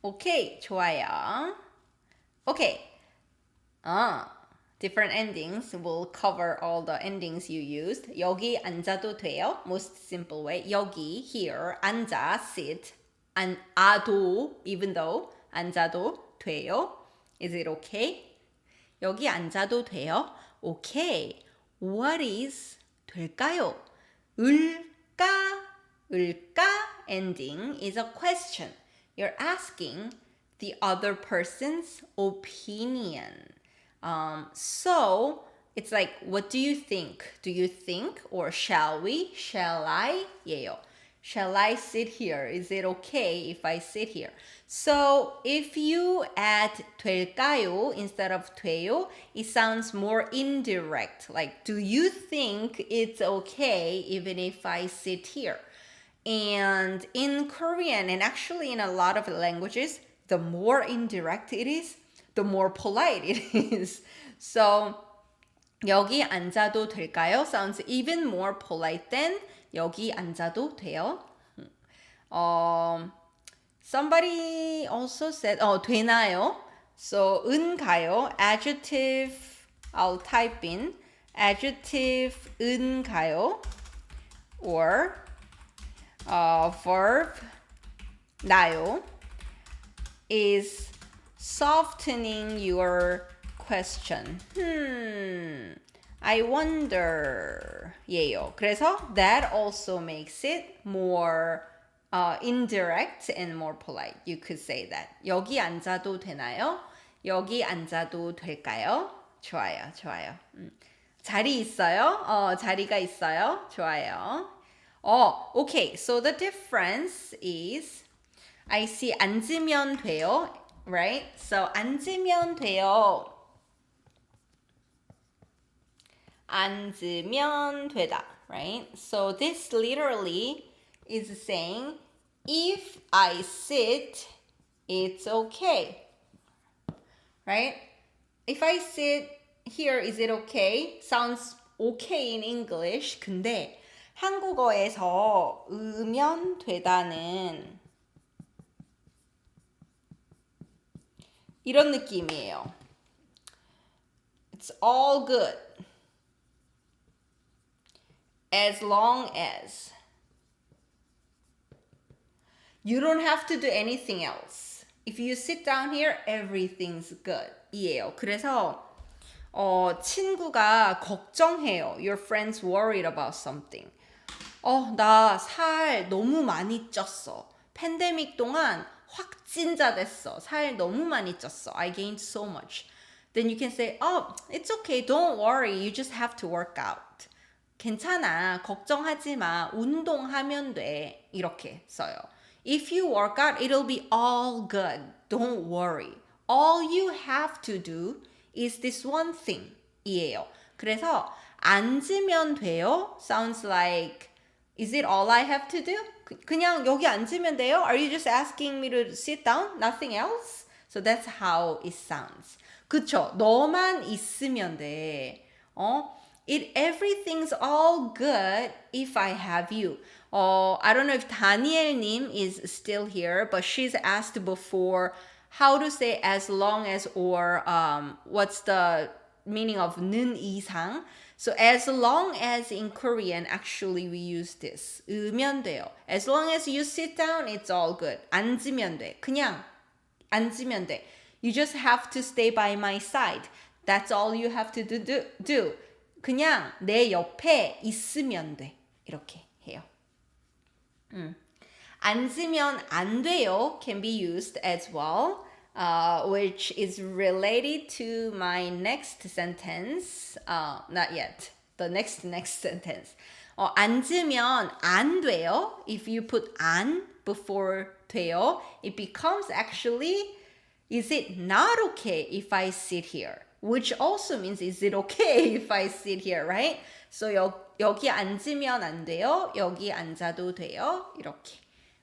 오케이, 좋아요. 오케이. Different endings will cover all the endings you used. 여기 앉아도 돼요. Most simple way. 여기, here, 앉아, sit. 아도, even though. 앉아도 돼요. Is it okay? 여기 앉아도 돼요. Okay. What is 될까요? 을까 ending is a question. You're asking the other person's opinion. So it's like, what do you think? Do you think or shall we? Shall I? 예요. Shall I sit here? Is it okay if I sit here? So if you add 될까요 instead of 돼요, it sounds more indirect. Like, do you think it's okay even if I sit here? And in Korean, and actually in a lot of languages, the more indirect it is, the more polite it is. So 여기 앉아도 될까요? Sounds even more polite than 여기 앉아도 돼요. Somebody also said, 되나요? So 은가요? Adjective, I'll type in adjective 은가요? Or verb 나요 is softening your question. I wonder. 예요. 그래서 that also makes it more indirect and more polite. You could say that. 여기 앉아도 되나요? 여기 앉아도 될까요? 좋아요. 자리 있어요? 자리가 있어요? 좋아요. Okay. So the difference is I see 앉으면 돼요. Right? So 앉으면 돼요. 앉으면 되다. Right? So this literally is saying if I sit, it's okay. Right? If I sit here, is it okay? Sounds okay in English. 근데 한국어에서 으면 되다는 이런 느낌이에요. It's all good. As long as you don't have to do anything else. If you sit down here, everything's good. 이에요. 그래서 친구가 걱정해요. Your friend's worried about something. 나 살 너무 많이 쪘어. 팬데믹 동안 확진자 됐어. 살 너무 많이 쪘어. I gained so much. Then you can say, it's okay. Don't worry. You just have to work out. 괜찮아. 걱정하지 마. 운동하면 돼. 이렇게 써요. If you work out, it'll be all good. Don't worry. All you have to do is this one thing. 이에요. 그래서 앉으면 돼요. Sounds like, is it all I have to do? 그냥 여기 앉으면 돼요? Are you just asking me to sit down? Nothing else? So that's how it sounds. 그쵸? 너만 있으면 돼. Everything's all good if I have you. I don't know if Daniel님 is still here, but she's asked before how to say as long as or what's the meaning of 는 이상. So as long as in Korean, actually we use this. 으면 돼요. As long as you sit down, it's all good. 앉으면 돼. 그냥 앉으면 돼. You just have to stay by my side. That's all you have to do. 그냥 내 옆에 있으면 돼. 이렇게 해요. 앉으면 안 돼요 can be used as well, which is related to my next sentence. Not yet. The next sentence. 앉으면 안 돼요. If you put 안 before 돼요, it becomes actually, is it not okay if I sit here? Which also means, is it okay if I sit here, right? So 여기 앉으면 안 돼요. 여기 앉아도 돼요. 이렇게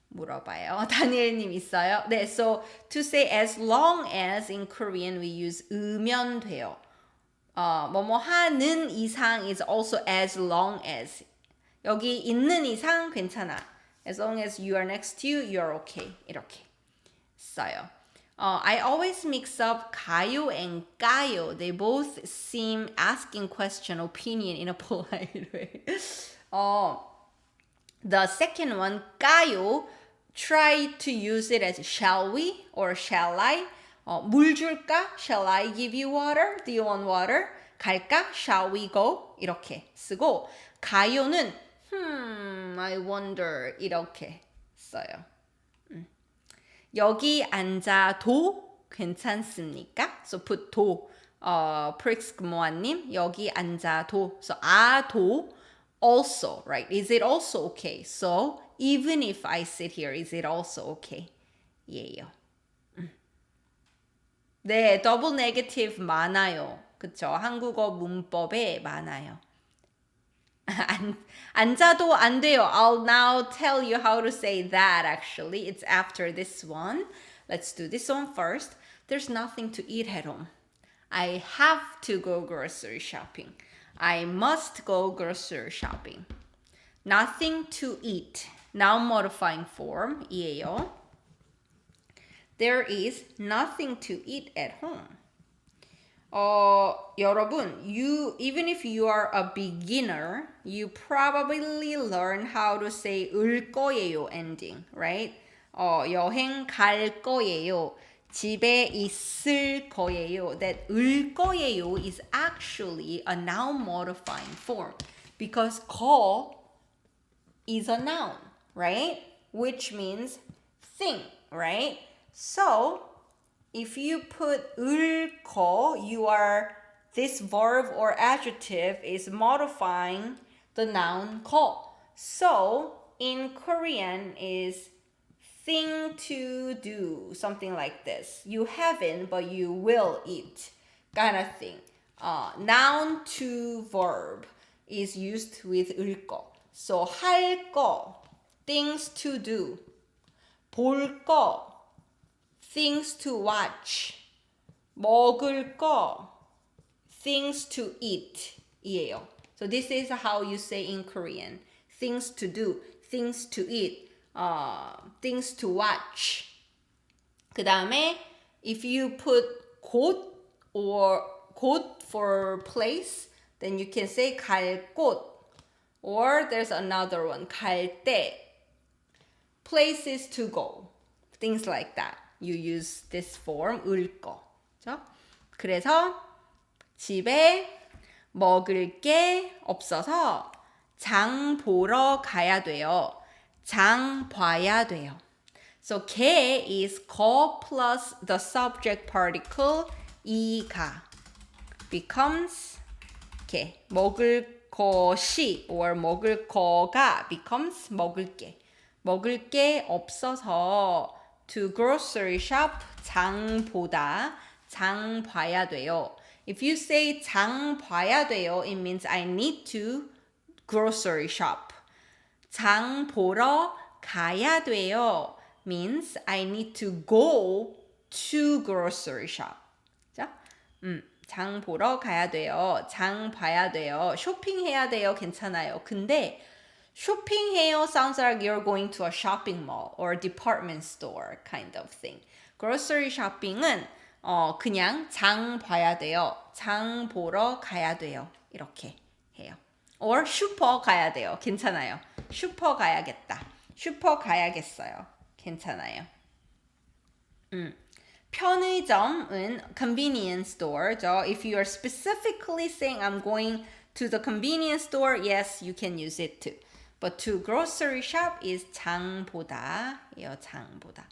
물어봐요. 다니엘님 있어요? 네, so to say as long as in Korean we use 으면 돼요. 뭐뭐 하는 이상 is also as long as. 여기 있는 이상 괜찮아. As long as you are next to you, you're okay. 이렇게 써요. I always mix up 가요 and 까요. They both seem asking question, opinion in a polite way. The second one, 까요, try to use it as shall we or shall I? 물 줄까? Shall I give you water? Do you want water? 갈까? Shall we go? 이렇게 쓰고 가요는 I wonder 이렇게 써요. 여기 앉아도 괜찮습니까? So put 도. 프릭스모아님 여기 앉아도. So 아도 also, right? Is it also okay? So even if I sit here, is it also okay? 예요. 네, double negative 많아요. 그쵸? 한국어 문법에 많아요. 앉아도 안 돼요. I'll now tell you how to say that actually. It's after this one. Let's do this one first. There's nothing to eat at home. I have to go grocery shopping. I must go grocery shopping. Nothing to eat. Noun modifying form 이에요. There is nothing to eat at home. 여러분, even if you are a beginner, you probably learn how to say 을 거예요 ending, right? 여행 갈 거예요. 집에 있을 거예요. That 을 거예요 is actually a noun modifying form because 거 is a noun, right? Which means thing, right? So, if you put 을 거, this verb or adjective is modifying the noun 거. So, in Korean is thing to do, something like this. You haven't, but you will eat, kind of thing. Noun to verb is used with 을 거. So, 할 거, things to do. 볼 거, things to watch. 먹을 거, things to eat 이에요. So So this is how you say in Korean. Things to do, things to eat, things to watch. 그 다음에 if you put 곳 or 곳 for place, then you can say 갈 곳. Or there's another one, 갈 때. Places to go. Things like that. You use this form, 을 거. 그렇죠? 그래서 집에 먹을 게 없어서 장 보러 가야 돼요. 장 봐야 돼요. So 게 is 거 plus the subject particle 이가 becomes 게. 먹을 것이 or 먹을 거가 becomes 먹을 게. 먹을 게 없어서 to grocery shop 장 보다 장 봐야 돼요. If you say 장 봐야 돼요, it means I need to grocery shop. 장 보러 가야 돼요 means I need to go to grocery shop. 자, 장 보러 가야 돼요. 장 봐야 돼요. 쇼핑해야 돼요. 괜찮아요. 근데 쇼핑해요 sounds like you're going to a shopping mall or department store kind of thing. grocery shopping은 그냥 장 봐야 돼요. 장 보러 가야 돼요. 이렇게 해요. or 슈퍼 가야 돼요. 괜찮아요. 슈퍼 가야겠다. 슈퍼 가야겠어요. 괜찮아요. 편의점은 convenience store죠. If you are specifically saying I'm going to the convenience store, yes, you can use it too. But to grocery shop is 장 보다예요. 장 보다.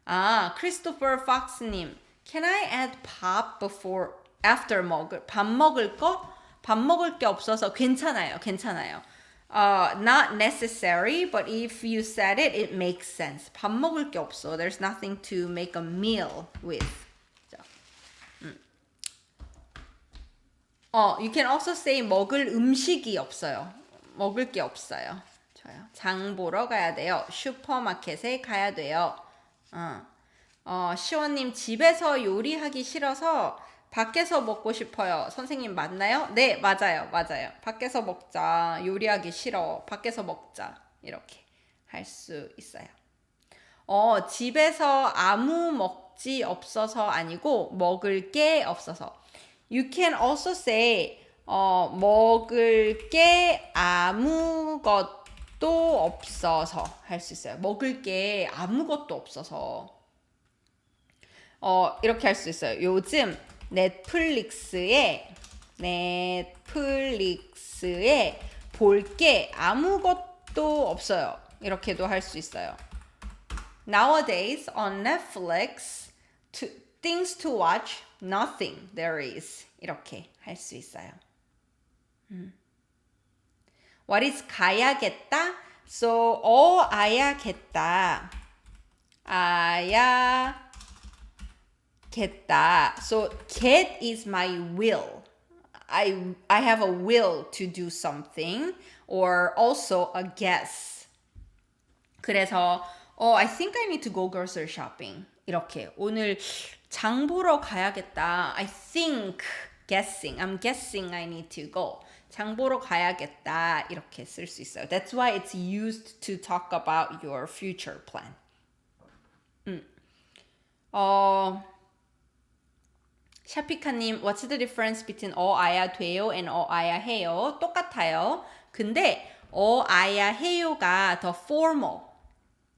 아, 크리스토퍼 팍스님, can I add pop before after 밥 먹을 거? 밥 먹을 게 없어서 괜찮아요. 괜찮아요. Not necessary, but if you said it, it makes sense. 밥 먹을 게 없어. There's nothing to make a meal with. You can also say 먹을 음식이 없어요. 먹을 게 없어요. 좋아요. 장 보러 가야 돼요. 슈퍼마켓에 가야 돼요. 시원님 집에서 요리하기 싫어서 밖에서 먹고 싶어요. 선생님 맞나요? 네, 맞아요. 맞아요. 밖에서 먹자. 요리하기 싫어. 밖에서 먹자. 이렇게 할 수 있어요. 집에서 아무 먹지 없어서 아니고 먹을 게 없어서. You can also say 먹을 게 아무것도 없어서 할 수 있어요. 먹을 게 아무것도 없어서. 이렇게 할 수 있어요. 요즘 넷플릭스에 볼 게 아무것도 없어요. 이렇게도 할 수 있어요. Nowadays on Netflix, things to watch, nothing there is. 이렇게 할 수 있어요. What is 가야겠다? So, 아야겠다. 겠다. So get is my will. I have a will to do something or also a guess. 그래서 I think I need to go grocery shopping. 이렇게 오늘 장 보러 가야겠다. I think guessing. I'm guessing I need to go. 장 보러 가야겠다. 이렇게 쓸 수 있어요. That's why it's used to talk about your future plan. 샤피카님, what's the difference between 아야 돼요 and 아야 해요? 똑같아요. 근데 아야 해요가 더 formal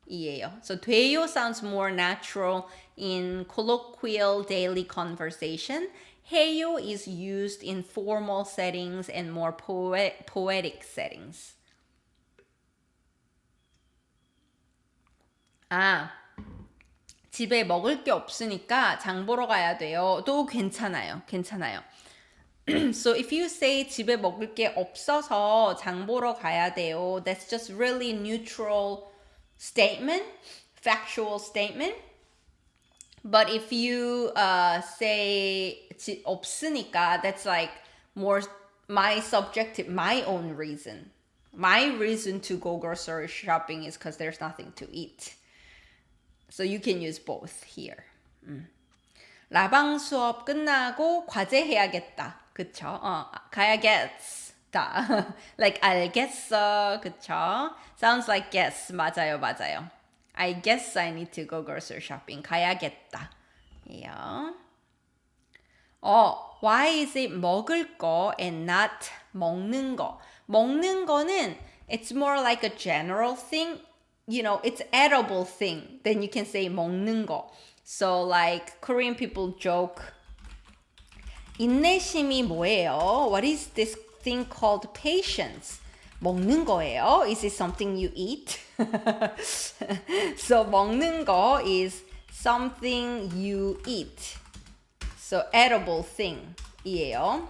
이에요. So 돼요 sounds more natural in colloquial daily conversation. 해요 is used in formal settings and more poetic settings. 집에 먹을 게 없으니까 장 보러 가야 돼요. 또 괜찮아요. 괜찮아요. So if you say 집에 먹을 게 없어서 장 보러 가야 돼요, that's just really neutral statement, factual statement. But if you say 없으니까, that's like more my subjective, my own reason. My reason to go grocery shopping is because there's nothing to eat. So you can use both here. 라방 수업 끝나고 과제 해야겠다. 그쵸? 가야겠. 가야겠다. like 알겠어. 그쵸? Sounds like yes. 맞아요, 맞아요. I guess I need to go grocery shopping. 가야겠다. 예요. why is it 먹을 거 and not 먹는 거? 먹는 거는 it's more like a general thing. You know, it's edible thing. Then you can say 먹는 거. So like Korean people joke, 인내심이 뭐예요? What is this thing called patience? 먹는 거예요? Is it something you eat? So 먹는 거 is something you eat. So edible thing 이에요.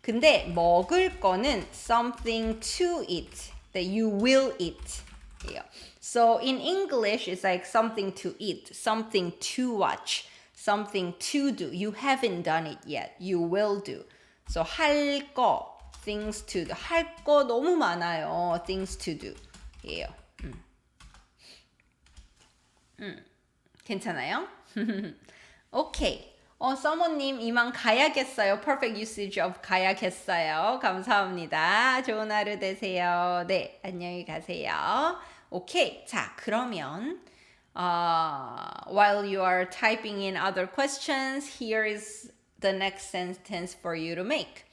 근데 먹을 거는 something to eat that you will eat. 이에요. So in English it's like something to eat, something to watch, something to do. You haven't done it yet. You will do. So 할 거, things to do. 할 거 너무 많아요. Things to do. 예요. 괜찮아요? 오케이. 서머님 이만 가야겠어요. Perfect usage of 가야겠어요. 감사합니다. 좋은 하루 되세요. 네, 안녕히 가세요. 오케이. 자, 그러면 while you are typing in other questions, here is the next sentence for you to make.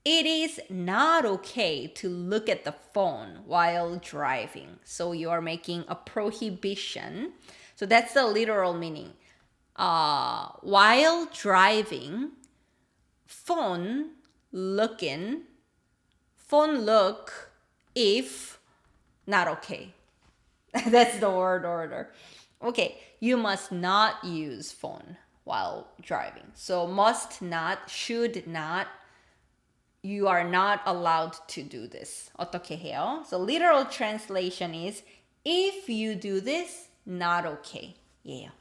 It is not okay to look at the phone while driving. So you are making a prohibition. So that's the literal meaning. While driving, phone look, if not okay. That's the word order. Okay, you must not use phone while driving. So must not, should not, you are not allowed to do this. 어떻게 해요? So literal translation is, if you do this, not okay. Yeah.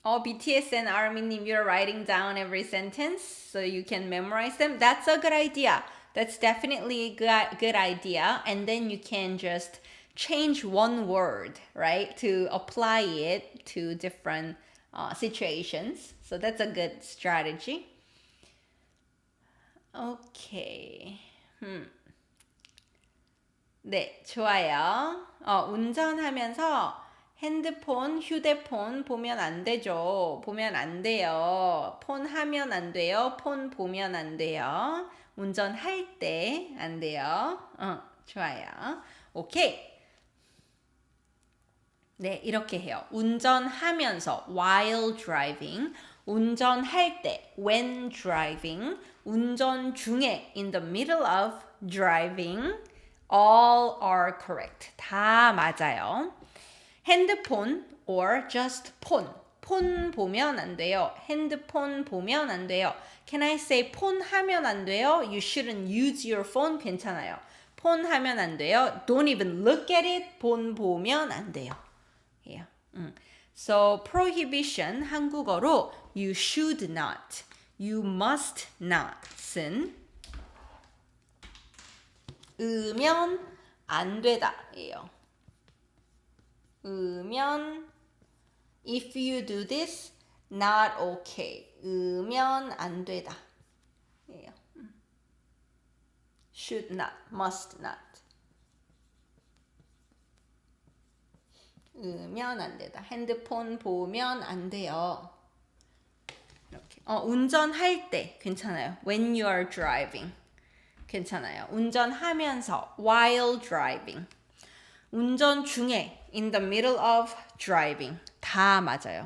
BTS and ARMY님, you're writing down every sentence so you can memorize them. That's a good idea. That's definitely a good idea. And then you can just change one word, right? To apply it to different situations. So that's a good strategy. Okay. 네, 좋아요. 운전하면서 핸드폰, 휴대폰 보면 안 되죠. 보면 안 돼요. 폰 하면 안 돼요. 폰 보면 안 돼요. 운전할 때 안 돼요. 좋아요. 오케이. 네, 이렇게 해요. 운전하면서 while driving, 운전할 때 when driving, 운전 중에 in the middle of driving, all are correct. 다 맞아요. 핸드폰 or just 폰. 폰 보면 안 돼요. 핸드폰 보면 안 돼요. Can I say 폰 하면 안 돼요? You shouldn't use your phone. 괜찮아요. 폰 하면 안 돼요. Don't even look at it. 폰 보면 안 돼요. Yeah. So prohibition 한국어로 you should not, you must not은 으면 안 되다 예요. 으면 if you do this, not okay. 으면 안 되다 예요. should not, must not. 으면 안 되다. 핸드폰 보면 안 돼요. 이렇게. 운전할 때 괜찮아요. When you are driving. 괜찮아요. 운전하면서 while driving. 운전 중에 in the middle of driving. 다 맞아요.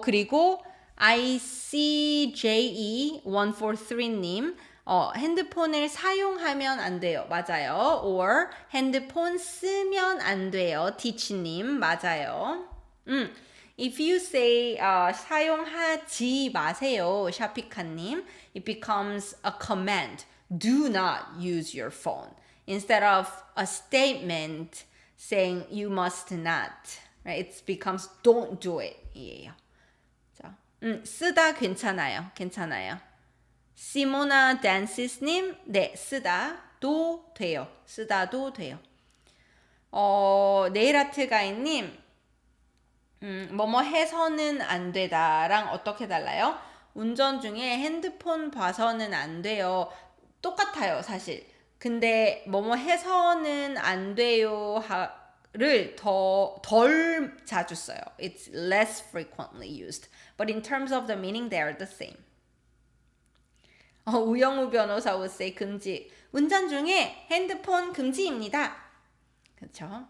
그리고 ICJE143님 핸드폰을 사용하면 안 돼요. 맞아요. Or 핸드폰 쓰면 안 돼요. 티치님 맞아요. If you say 사용하지 마세요. 샤피카님, it becomes a command. Do not use your phone. Instead of a statement saying you must not. Right? It becomes don't do it. 이에요. 자, 쓰다 괜찮아요. 괜찮아요. 시모나 댄시스님, 네, 쓰다도 돼요. 쓰다도 돼요. 네일아트 가이님, 뭐뭐 해서는 안 되다랑 어떻게 달라요? 운전 중에 핸드폰 봐서는 안 돼요. 똑같아요, 사실. 근데 뭐뭐 해서는 안 돼요를 덜 자주 써요. It's less frequently used. But in terms of the meaning, they are the same. 우영우 변호사 would say 금지. 운전 중에 핸드폰 금지입니다. 그렇죠?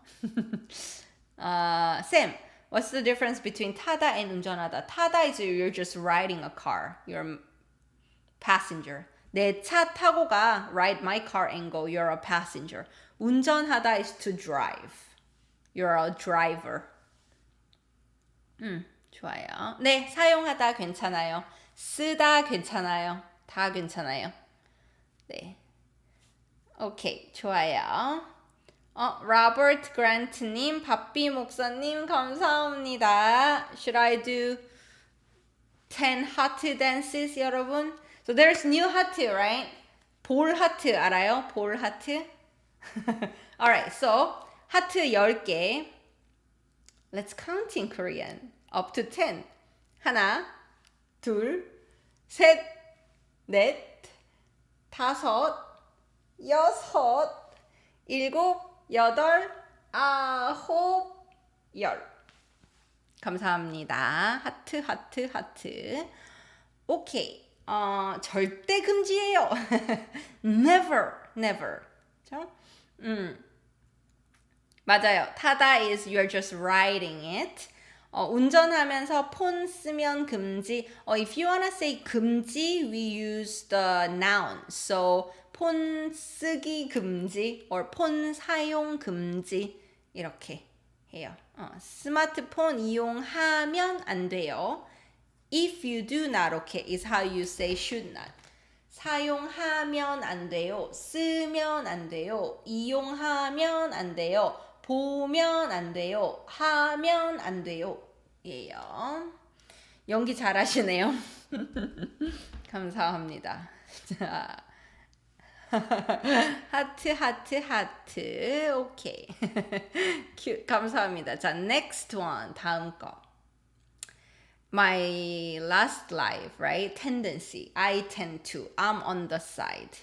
Sam, what's the difference between 타다 and 운전하다? 타다 is you're just riding a car. You're a passenger. 내 차 타고 가. Ride my car and go. You're a passenger. 운전하다 is to drive. You're a driver. 좋아요. 네, 사용하다 괜찮아요. 쓰다 괜찮아요. 다 괜찮아요. 네. 오케이, 좋아요. 로버트 그란트님, 바삐 목사님 감사합니다. Should I do 10 heart dances, 여러분? So there's new heart, right? 볼 하트 알아요? 볼 하트? Alright, so 하트 10개. Let's count in Korean. Up to 10. 하나, 둘, 셋, 넷, 다섯, 여섯, 일곱, 여덟, 아홉, 열. 감사합니다. 하트, 하트, 하트. 오케이. 절대 금지예요. Never, never. 그렇죠? 맞아요. 타다 is you're just riding it. 운전하면서 폰 쓰면 금지. If you wanna say 금지, we use the noun. So 폰 쓰기 금지 or 폰 사용 금지 이렇게 해요. 스마트폰 이용하면 안 돼요. If you do not, okay, is how you say should not. 사용하면 안 돼요. 쓰면 안 돼요. 이용하면 안 돼요. 보면 안 돼요. 하면 안 돼요. 예요. 연기 잘하시네요. 감사합니다. 자, 하트 하트 하트. 오케이. 감사합니다. 자, next one. 다음 거. My last life, right? Tendency. I tend to. I'm on the side.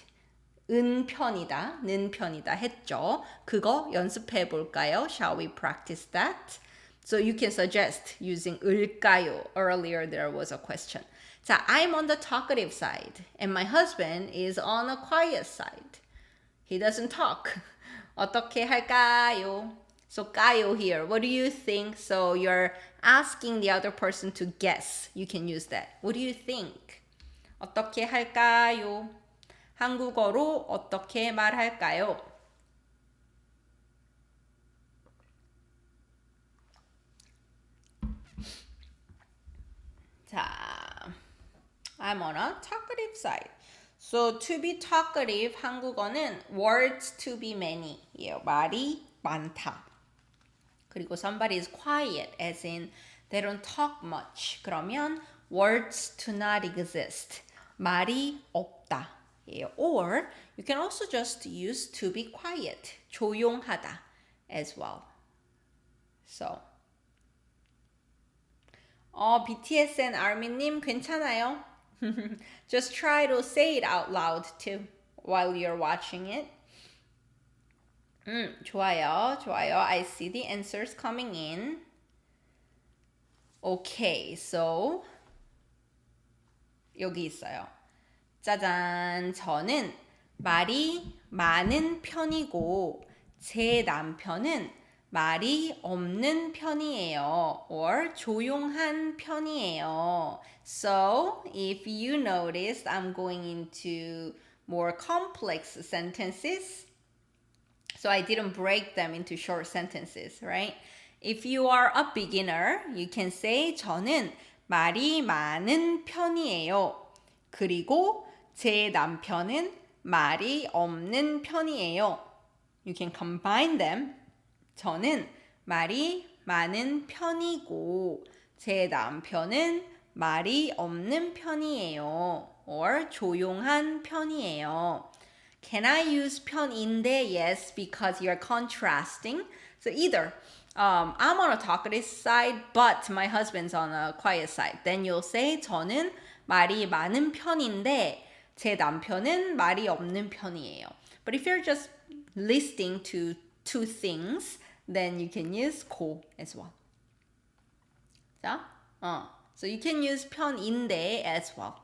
은 편이다, 는 편이다 했죠. 그거 연습해 볼까요? Shall we practice that? So you can suggest using 을까요? Earlier there was a question. 자, I'm on the talkative side and my husband is on a quiet side. He doesn't talk. 어떻게 할까요? So 까요 here. What do you think? So you're asking the other person to guess. You can use that. What do you think? 어떻게 할까요? 한국어로 어떻게 말할까요? 자, I'm on a talkative side. So to be talkative 한국어는 words to be many. 예요. 말이 많다. 그리고 somebody is quiet as in they don't talk much. 그러면 words to not exist. 말이 없다. Or you can also just use to be quiet. 조용하다 as well. So BTS and ARMY님 괜찮아요? Just try to say it out loud too while you're watching it. 좋아요, 좋아요. I see the answers coming in. Okay, so 여기 있어요. 짜잔, 저는 말이 많은 편이고 제 남편은 말이 없는 편이에요. Or 조용한 편이에요. So, if you noticed, I'm going into more complex sentences. So I didn't break them into short sentences, right? If you are a beginner, you can say 저는 말이 많은 편이에요. 그리고 제 남편은 말이 없는 편이에요. You can combine them. 저는 말이 많은 편이고 제 남편은 말이 없는 편이에요. Or 조용한 편이에요. Can I use 편인데? Yes, because you're contrasting. So either I'm on a talkative side, but my husband's on a quiet side. Then you'll say 저는 말이 많은 편인데 제 남편은 말이 없는 편이에요. But if you're just listing to two things, then you can use 고 as well. 자, so you can use 편인데 as well.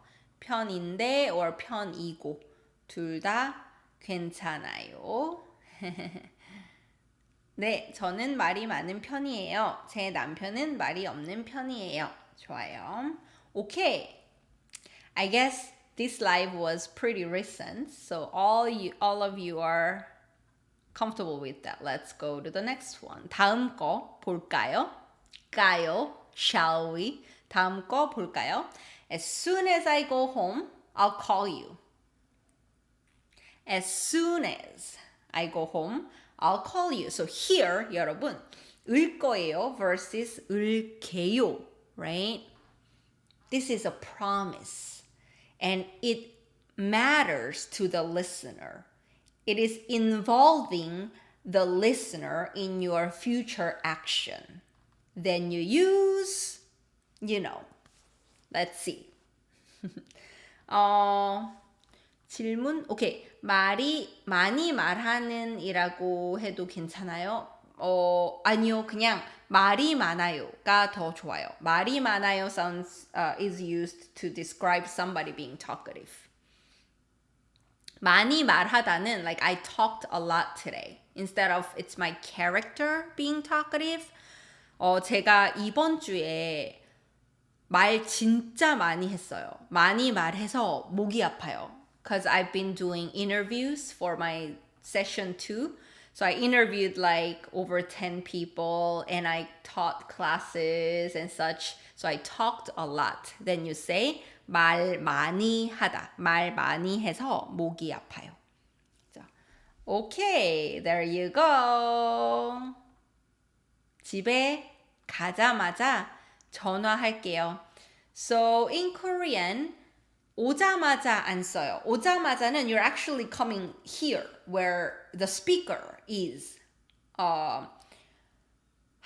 편인데 or 편이고 둘 다 괜찮아요. 네, 저는 말이 많은 편이에요. 제 남편은 말이 없는 편이에요. 좋아요. Okay. I guess this live was pretty recent, so all of you are comfortable with that. Let's go to the next one. 다음 거 볼까요? 까요? Shall we? 다음 거 볼까요? As soon as I go home, I'll call you. As soon as I go home, I'll call you. So here, 여러분, 을 거예요 versus 을게요, right? This is a promise. And it matters to the listener. It is involving the listener in your future action. Then you use, let's see. 질문? 오케이. 많이 말하는 이라고 해도 괜찮아요? 아니요. 그냥 말이 많아요가 더 좋아요. 말이 많아요 sounds is used to describe somebody being talkative. 많이 말하다는 like I talked a lot today. Instead of it's my character being talkative. 제가 이번 주에 말 진짜 많이 했어요. 많이 말해서 목이 아파요. Because I've been doing interviews for my session 2. So I interviewed like over 10 people and I taught classes and such. So I talked a lot. Then you say 말 많이 하다. 말 많이 해서 목이 아파요. 자, okay, there you go. 집에 가자마자 전화할게요. So in Korean, 오자마자 안 써요. 오자마자는 you're actually coming here where the speaker is.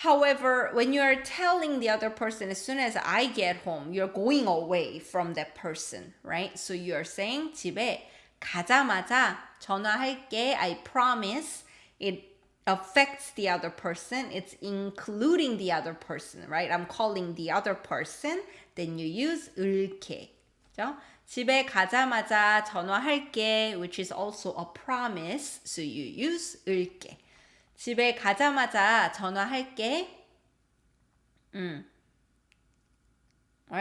However, when you're telling the other person, as soon as I get home, you're going away from that person, right? So you're saying 집에 가자마자 전화할게. I promise. It affects the other person. It's including the other person, right? I'm calling the other person. Then you use 을게. 그죠? 집에 가자마자 전화할게, which is also a promise. So you use 을게. 집에 가자마자 전화할게.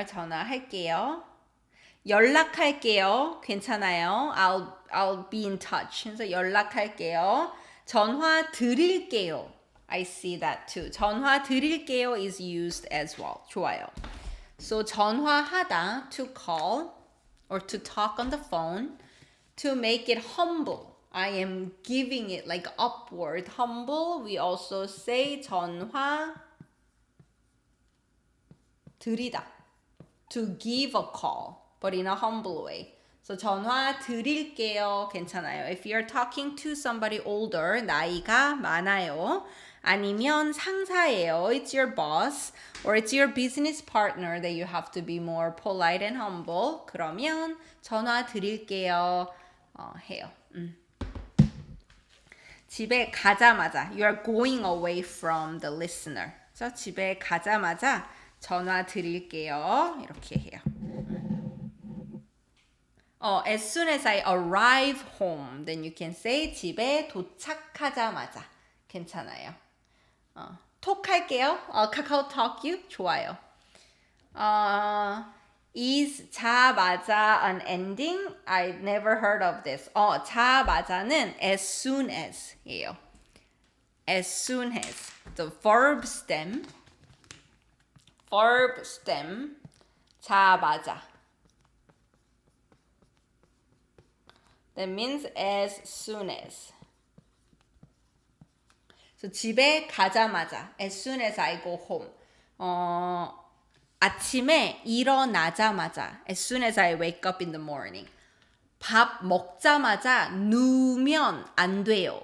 전화할게요. 연락할게요. 괜찮아요. I'll be in touch. 그래서 연락할게요. 전화 드릴게요. I see that too. 전화 드릴게요 is used as well. 좋아요. So 전화하다, to call or to talk on the phone, to make it humble. I am giving it like upward, humble. We also say 전화 드리다, to give a call, but in a humble way. So 전화 드릴게요. 괜찮아요. If you're talking to somebody older, 나이가 많아요. 아니면 상사예요. It's your boss or it's your business partner that you have to be more polite and humble. 그러면 전화 드릴게요. 해요. 집에 가자마자 you're going away from the listener. 그래서 집에 가자마자 전화 드릴게요. 이렇게 해요. As soon as I arrive home, then you can say 집에 도착하자마자. 괜찮아요. 톡할게요. 카카오톡 you? 좋아요. Is 자마자 an ending? I never heard of this. 자마자는 as soon as 예요. As soon as. The verb stem. 자마자. That means as soon as. So 집에 가자마자, as soon as I go home. 아침에 일어나자마자, as soon as I wake up in the morning. 밥 먹자마자 누우면 안 돼요.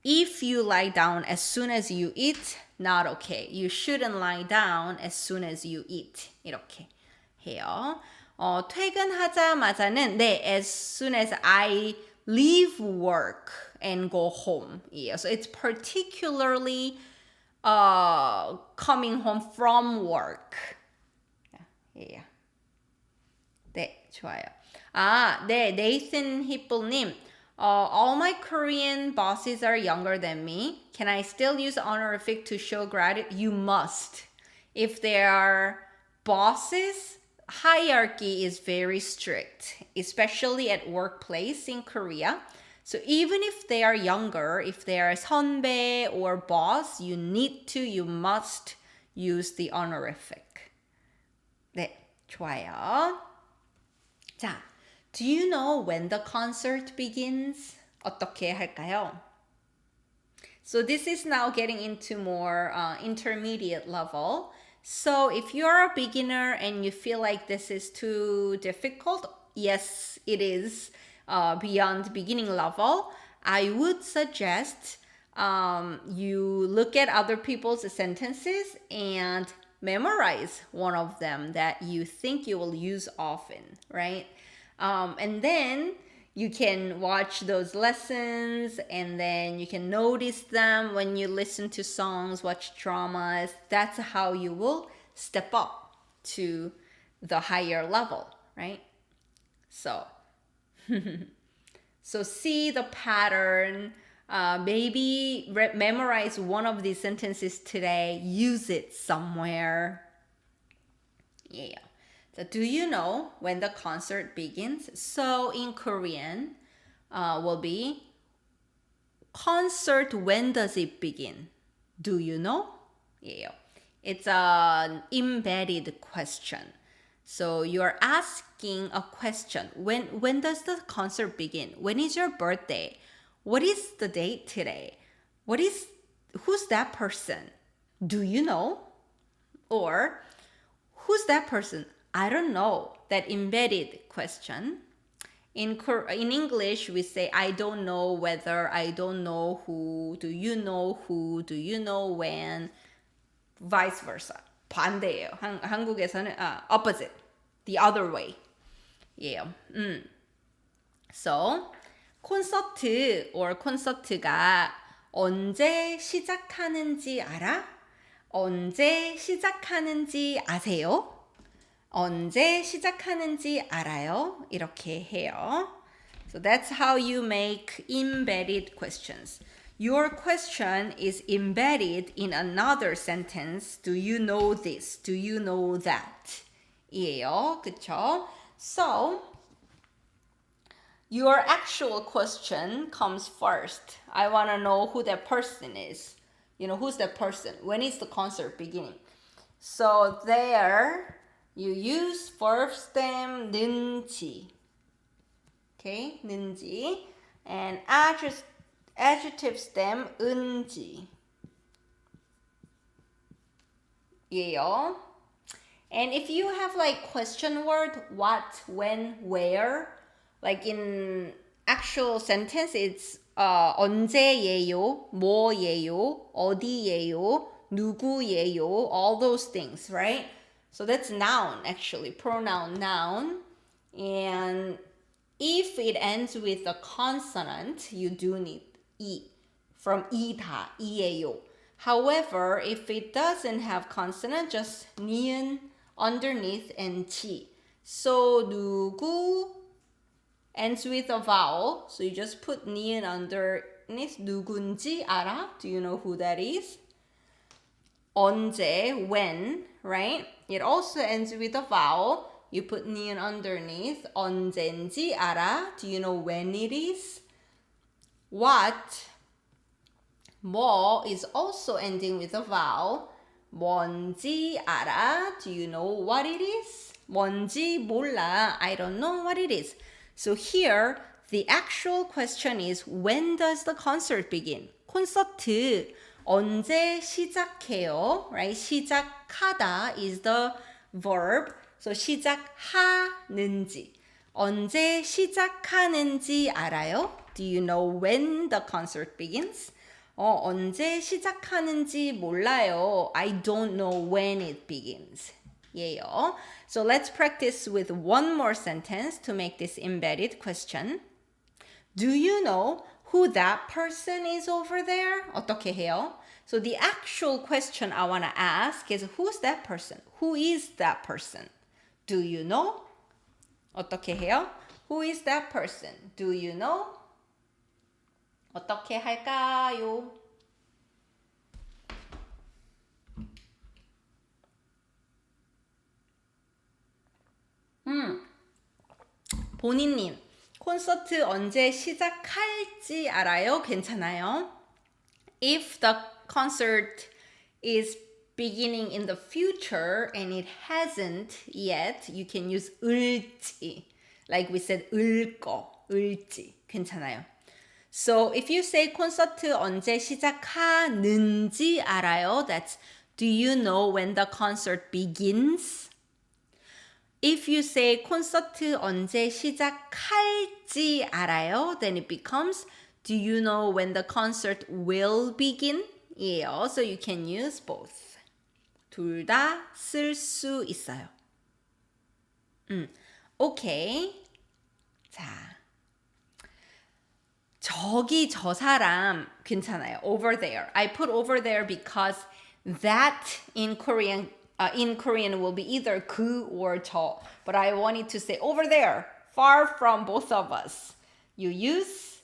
If you lie down as soon as you eat, not okay. You shouldn't lie down as soon as you eat. 이렇게 해요. 퇴근하자마자는 네, as soon as I leave work and go home. Yeah, so it's particularly coming home from work. Yeah. 네, 좋아요. 네, 네이슨 히플님. All my Korean bosses are younger than me. Can I still use honorific to show gratitude? You must. If they are bosses, hierarchy is very strict, especially at workplace in Korea. So even if they are younger, if they are 선배 or boss, you must use the honorific. 네, 좋아요. 자, do you know when the concert begins? 어떻게 할까요? So this is now getting into more intermediate level. So if you're a beginner and you feel like this is too difficult, yes, it is beyond beginning level. I would suggest you look at other people's sentences and memorize one of them that you think you will use often, right? And then you can watch those lessons and then you can notice them when you listen to songs, watch dramas. That's how you will step up to the higher level, right? So, so see the pattern. Maybe memorize one of these sentences today. Use it somewhere. Yeah. So do you know when the concert begins? So in Korean will be concert, when does it begin? Do you know? Yeah. It's an embedded question. So you're asking a question. When does the concert begin? When is your birthday? What is the date today? Who's that person? Do you know? Or who's that person? I don't know. That embedded question. In English, we say, I don't know whether, I don't know who, do you know who, do you know when, vice versa. 반대예요. 한국에서는 opposite, the other way. Yeah. So, 콘서트 or 콘서트가 언제 시작하는지 알아? 언제 시작하는지 아세요? 언제 시작하는지 알아요? 이렇게 해요. So that's how you make embedded questions. Your question is embedded in another sentence. Do you know this? Do you know that? 이에요. 그쵸? So, your actual question comes first. I want to know who that person is. You know, who's that person? When is the concert beginning? So there, you use verb stem 는지. Okay, 는지. And adjective stem 은지. 예요. And if you have like question word, what, when, where, like in actual sentence, it's 언제예요, 뭐예요, 어디예요, 누구예요, all those things, right? So that's noun, actually, pronoun noun. And if it ends with a consonant, you do need E, from 이다, 이예요. However, if it doesn't have consonant, just 니은 underneath and 지. So 누구 ends with a vowel, so you just put 니은 underneath. 누군지 알아? Do you know who that is? 언제, when, right? It also ends with a vowel. You put 니은 underneath. 언젠지 알아? Do you know when it is? What? 뭐 is also ending with a vowel. 뭔지 알아? Do you know what it is? 뭔지 몰라. I don't know what it is. So here, the actual question is, when does the concert begin? 콘서트 언제 시작해요? Right? 시작하다 is the verb. So 시작하는지. 언제 시작하는지 알아요? Do you know when the concert begins? 언제 시작하는지 몰라요. I don't know when it begins. 예요. So let's practice with one more sentence to make this embedded question. Do you know who that person is over there? 어떻게 해요? So the actual question I want to ask is who's that person? Who is that person? Do you know? 어떻게 해요? Who is that person? Do you know? 어떻게 할까요? 본인님, 콘서트 언제 시작할지 알아요? 괜찮아요? If the concert is beginning in the future and it hasn't yet, you can use 을지. Like we said, 을지. 괜찮아요. So if you say 콘서트 언제 시작하는지 알아요? That's do you know when the concert begins? If you say 콘서트 언제 시작할지 알아요? Then it becomes do you know when the concert will begin? 예요. So you can use both. 둘 다 쓸 수 있어요. 오케이. 자. 저기 저 사람 괜찮아요. Over there. I put over there because that in Korean will be either 그 or 저. But I wanted to say over there, far from both of us. You use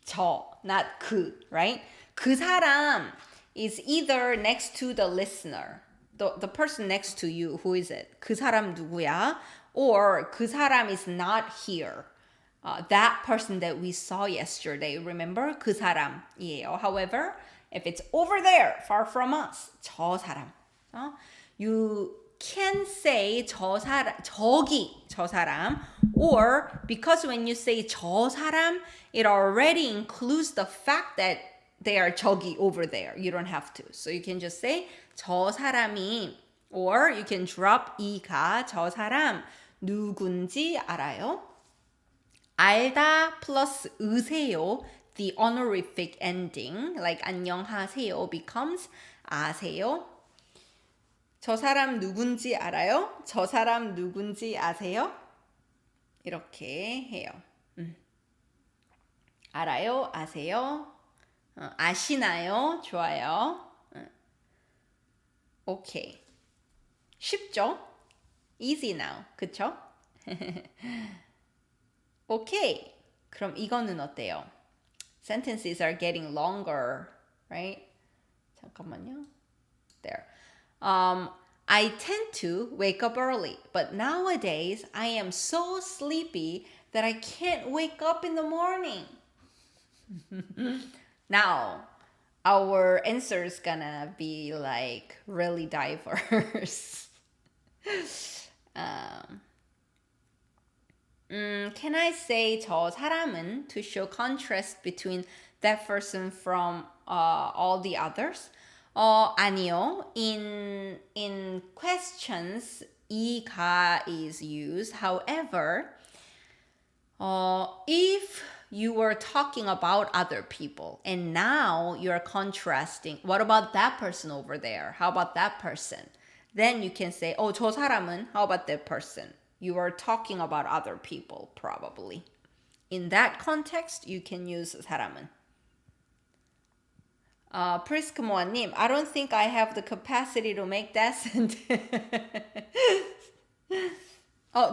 저, not 그, right? 그 사람 is either next to the listener. The person next to you, who is it? 그 사람 누구야? Or 그 사람 is not here. That person that we saw yesterday, remember? 그 사람이에요. However, if it's over there, far from us, 저 사람. You can say 저기 저 사람, or because when you say 저 사람, it already includes the fact that they are 저기 over there. You don't have to. So you can just say 저 사람이, or you can drop 이가 저 사람 누군지 알아요? 알다 plus 으세요, the honorific ending, like 안녕하세요 becomes 아세요. 저 사람 누군지 알아요? 저 사람 누군지 아세요? 이렇게 해요. 알아요? 아세요? 아시나요? 좋아요. 오케이. 쉽죠? Easy now. 그쵸? 오케이. 그럼 이거는 어때요? Sentences are getting longer, right? 잠깐만요. There. I tend to wake up early, but nowadays I am so sleepy that I can't wake up in the morning. Now, our answer is gonna be like really diverse. Can I say 저 사람은 to show contrast between that person from all the others? 아니요. In questions, 이가 is used. However, if you were talking about other people and now you're contrasting, what about that person over there? How about that person? Then you can say, 저 사람은, how about that person? You are talking about other people, probably. In that context, you can use 사람은. 프리스크모아님, I don't think I have the capacity to make that sentence.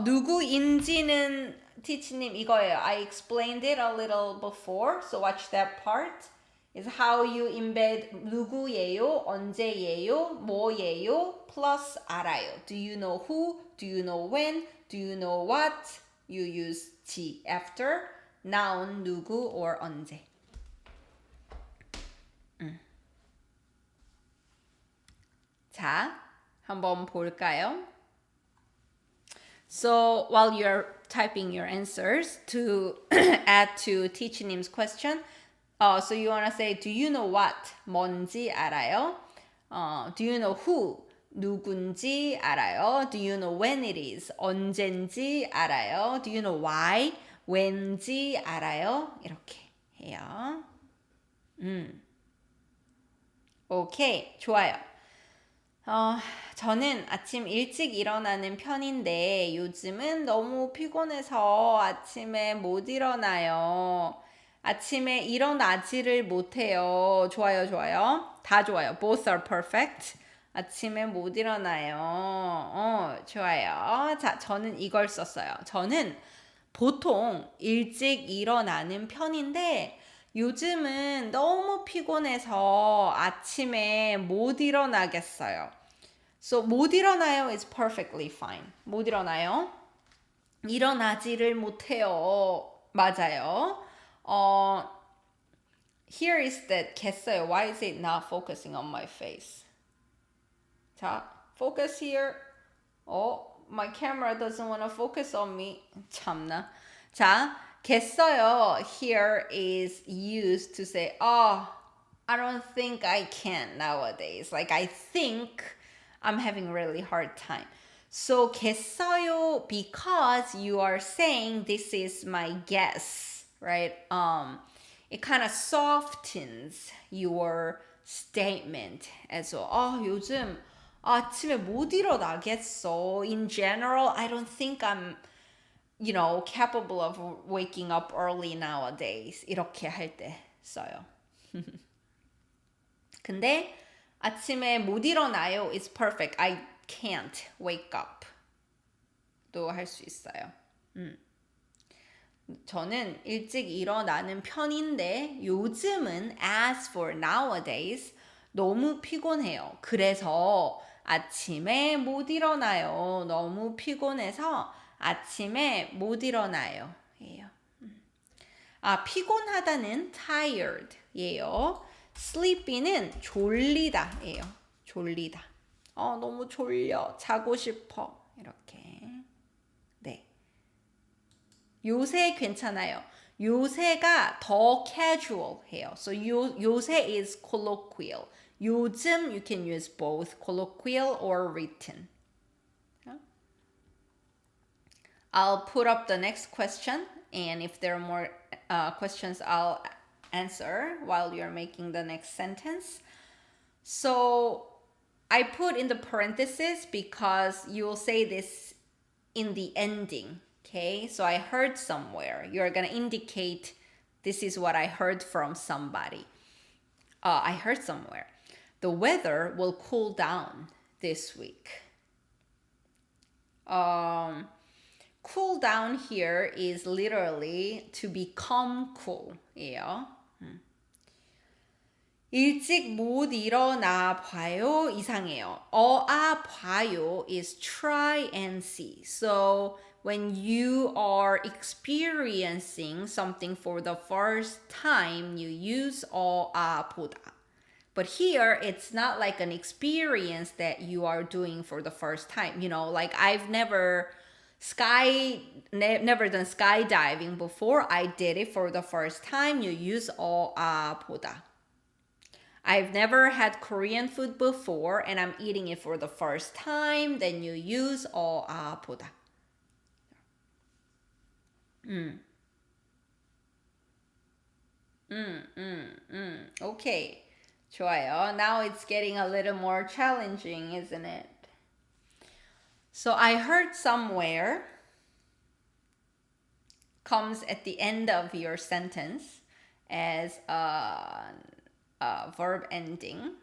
누구인지는 티치님 이거예요. I explained it a little before, so watch that part. Is how you embed 누구예요, 언제예요, 뭐예요, plus 알아요. Do you know who? Do you know when? Do you know what? You use 지 after noun 누구 or 언제. 자, 한번 볼까요? So while you're typing your answers to add to 티치님's question, so you want to say, do you know what? 뭔지 알아요? Do you know who? 누군지 알아요? Do you know when it is? 언젠지 알아요? Do you know why? 왠지 알아요? 이렇게 해요. 오케이, 좋아요. 저는 아침 일찍 일어나는 편인데 요즘은 너무 피곤해서 아침에 못 일어나요. 아침에 일어나지를 못해요. 좋아요, 좋아요. 다 좋아요. Both are perfect. 아침에 못 일어나요. 좋아요. 자, 저는 이걸 썼어요. 저는 보통 일찍 일어나는 편인데 요즘은 너무 피곤해서 아침에 못 일어나겠어요. So 못 일어나요 is perfectly fine. 못 일어나요. 일어나지를 못해요. 맞아요. Here is that 겠어요. Why is it not focusing on my face? 자, focus here. My camera doesn't want to focus on me. 참나. 자, 겠어요. Here is used to say, I don't think I can nowadays. Like, I think I'm having really hard time. So, 겠어요 because you are saying this is my guess, right? It kind of softens your statement as well. 요즘 아침에 못 일어나겠어. In general, I don't think I'm, capable of waking up early nowadays. 이렇게 할 때 써요. 근데 아침에 못 일어나요. It's perfect. I can't wake up. 또 할 수 있어요. 저는 일찍 일어나는 편인데 요즘은 as for nowadays 너무 피곤해요. 그래서 아침에 못 일어나요. 너무 피곤해서 아침에 못 일어나요. 예요. 피곤하다는 tired 예요. sleepy는 졸리다 예요. 졸리다. 너무 졸려. 자고 싶어. 이렇게. 네. 요새 괜찮아요. 요새가 더 casual 해요. So 요새 is colloquial. 요즘 you can use both colloquial or written. I'll put up the next question, and if there are more questions, I'll answer while you're making the next sentence. So I put in the parentheses because you'll say this in the ending. Okay, so I heard somewhere. You're gonna indicate this is what I heard from somebody. I heard somewhere. The weather will cool down this week. Cool down here is literally to become cool. 예요. 일찍 못 일어나 봐요. 이상해요. 봐요 is try and see. So when you are experiencing something for the first time, you use 보다. But here, it's not like an experience that you are doing for the first time. Like I've never done skydiving before. I did it for the first time. You use 보다. I've never had Korean food before and I'm eating it for the first time. Then you use 보다. Okay. 좋아요. Now it's getting a little more challenging, isn't it? So I heard somewhere comes at the end of your sentence as a verb ending.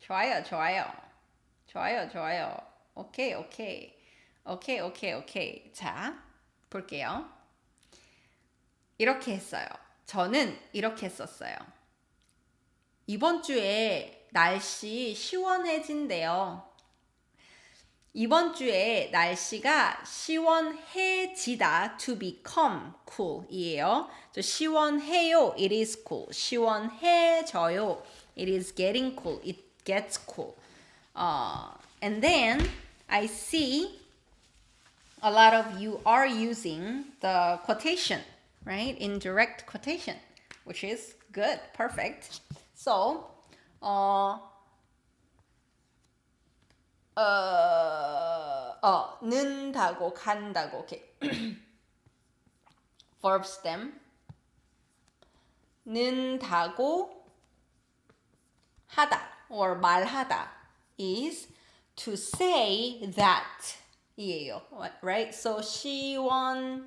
좋아요. 오케이. 자, 볼게요. 이렇게 했어요. 저는 이렇게 썼어요. 이번 주에 날씨 시원해진대요. 이번 주에 날씨가 시원해지다 to become cool 이에요. So 시원해요, it is cool. 시원해져요, it is getting cool. It gets cool. And then I see a lot of you are using the quotation, right? Indirect quotation, which is good, perfect. So, 는다고 간다고 okay. verb stem 는다고 하다 or 말하다 is to say that 이에요. Right? So 시원해지다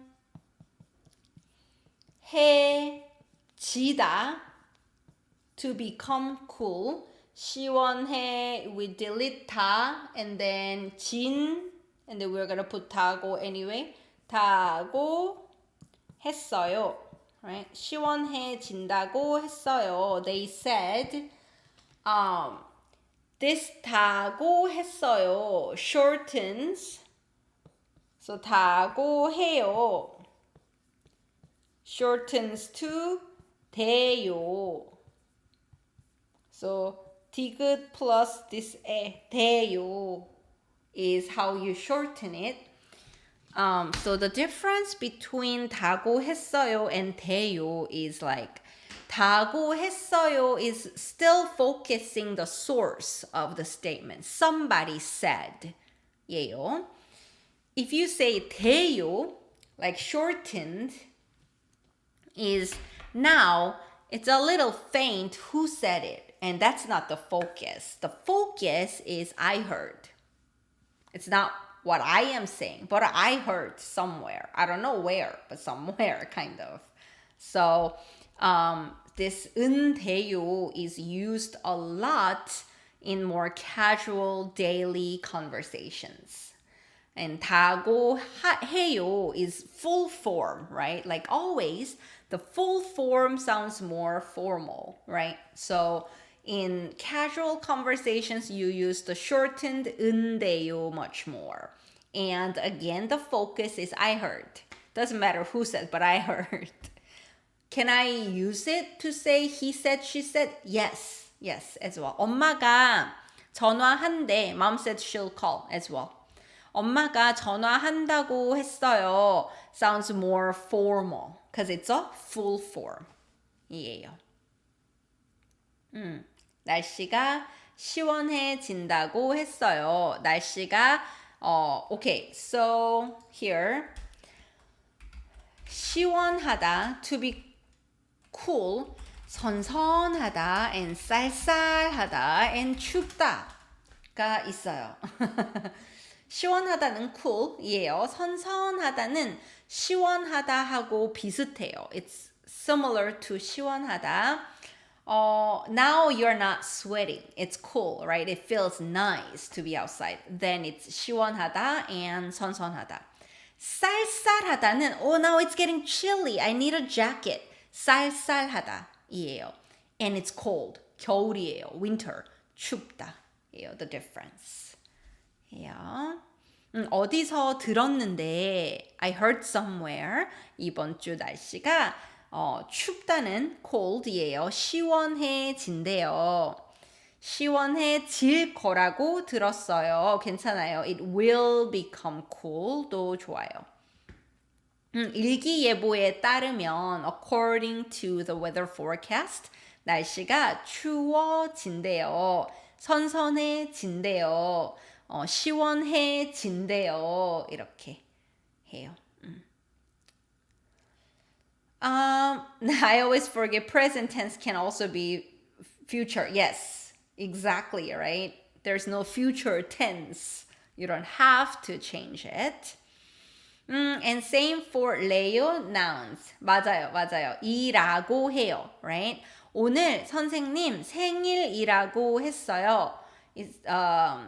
to become cool. 시원해, we delete 다 and then 진 and then we're gonna put 다고 anyway. 다고 했어요. Right? 시원해진다고 했어요. They said this 다고 했어요 shortens. So 다고 해요 shortens to 돼요. So 디귿 plus this 돼요 is how you shorten it. So the difference between 다고 했어요 and 돼요 is like 다고 했어요 is still focusing the source of the statement. Somebody said. 예요. If you say 돼요, like shortened, is now it's a little faint who said it, and that's not the focus. The focus is I heard. It's not what I am saying, but I heard somewhere. I don't know where, but somewhere kind of. So this 돼요 is used a lot in more casual daily conversations. And 다고 해요 is full form, right? Like always, the full form sounds more formal, right? So in casual conversations, you use the shortened 돼요 much more. And again, the focus is I heard. Doesn't matter who said, but I heard. Can I use it to say he said, she said? Yes, yes, as well. 엄마가 전화한대. Mom said she'll call as well. 엄마가 전화한다고 했어요. Sounds more formal because it's a full form. 이에요. 날씨가 시원해진다고 했어요. 날씨가 okay. So here 시원하다 to be cool, 선선하다 and 쌀쌀하다 and 춥다가 있어요. 시원하다는 cool이에요. 선선하다는 시원하다하고 비슷해요. It's similar to 시원하다. Now you're not sweating. It's cool, right? It feels nice to be outside. Then it's 시원하다 and 선선하다. 쌀쌀하다는 now it's getting chilly. I need a jacket. 쌀쌀하다이에요. And it's cold. 겨울이에요. Winter. 춥다이에요. The difference. Yeah. 어디서 들었는데 I heard somewhere 이번 주 날씨가 춥다는 cold이에요. 시원해진대요. 시원해질 거라고 들었어요. 괜찮아요. It will become cool도 좋아요. 일기예보에 따르면 according to the weather forecast 날씨가 추워진대요. 선선해진대요. 시원해진대요. 이렇게 해요. I always forget present tense can also be future. Yes, exactly, right? There's no future tense. You don't have to change it. And same for Leo nouns. 맞아요, 맞아요. 이라고 해요, right? 오늘 선생님 생일이라고 했어요.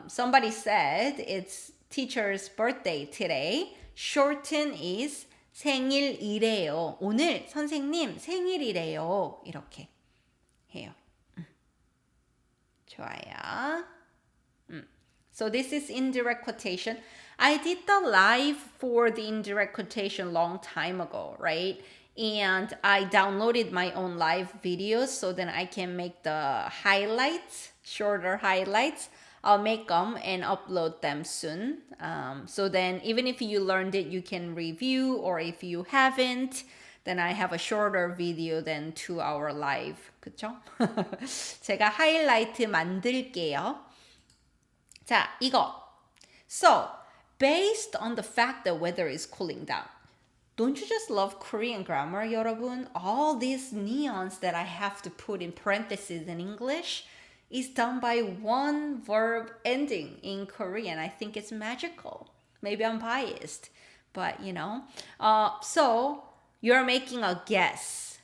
Somebody said it's teacher's birthday today. Shorten is 생일이래요. 오늘 선생님 생일이래요. 이렇게 해요. 좋아요. So this is indirect quotation. I did the live for the indirect quotation long time ago, right? And I downloaded my own live videos so then I can make the highlights, shorter highlights. I'll make them and upload them soon. So then even if you learned it, you can review, or if you haven't, then I have a shorter video than 2-hour live. 그쵸? 제가 하이라이트 만들게요. 자, 이거. So, based on the fact that weather is cooling down, don't you just love Korean grammar, 여러분? All these neons that I have to put in parentheses in English, is done by one verb ending in Korean. I think it's magical. Maybe I'm biased, but you know. So you're making a guess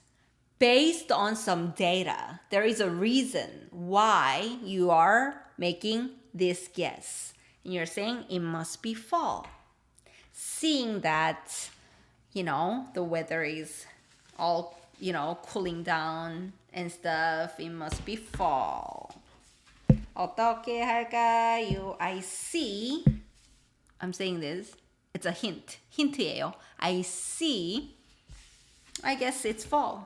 based on some data. There is a reason why you are making this guess. And you're saying it must be fall. Seeing that, you know, the weather is all, you know, cooling down and stuff, it must be fall. 어떻게 할까요? I see. I'm saying this. It's a hint. 힌트예요. I see. I guess it's fall.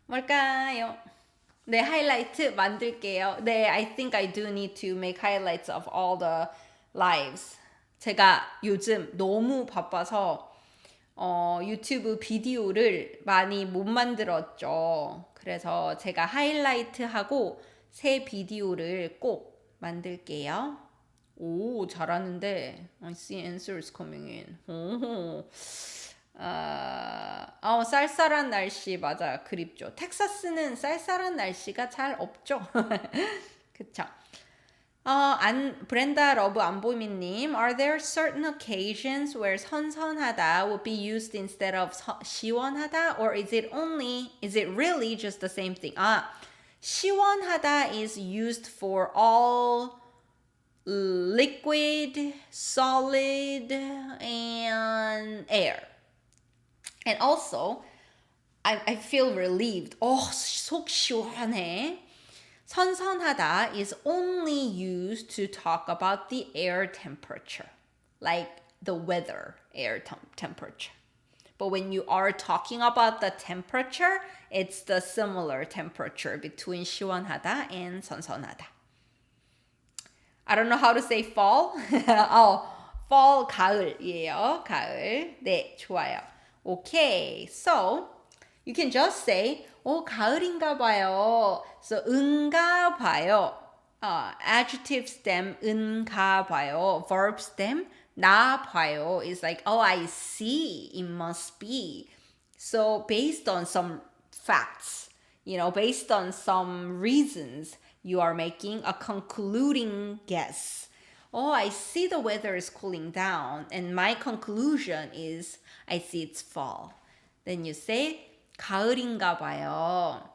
뭘까요? 네, 하이라이트 만들게요. 네, I think I do need to make highlights of all the lives. 제가 요즘 너무 바빠서 유튜브 비디오를 많이 못 만들었죠. 그래서 제가 하이라이트하고 새 비디오를 꼭 만들게요. 오, 잘하는데. I see answers coming in. 오. 쌀쌀한 날씨 맞아 그립죠. 텍사스는 쌀쌀한 날씨가 잘 없죠. 그쵸. 브렌다 러브 안보미님, are there certain occasions where 선선하다 would be used instead of 시원하다, or is it really just the same thing? 시원하다 is used for all liquid, solid, and air. And also, I feel relieved. 속 시원해. 선선하다 is only used to talk about the air temperature, like the weather, air temperature. But when you are talking about the temperature, it's the similar temperature between 시원하다 and 선선하다. I don't know how to say fall. fall, 가을이에요. 가을. 네, 좋아요. Okay, so you can just say, 가을인가 봐요. So, 은가 봐요. Adjective stem, 은가 봐요. Verb stem, 나 봐요. Is like, I see. It must be. So, based on some facts, you know, based on some reasons, you are making a concluding guess. I see the weather is cooling down, and my conclusion is I see it's fall. Then you say 가을인가 봐요.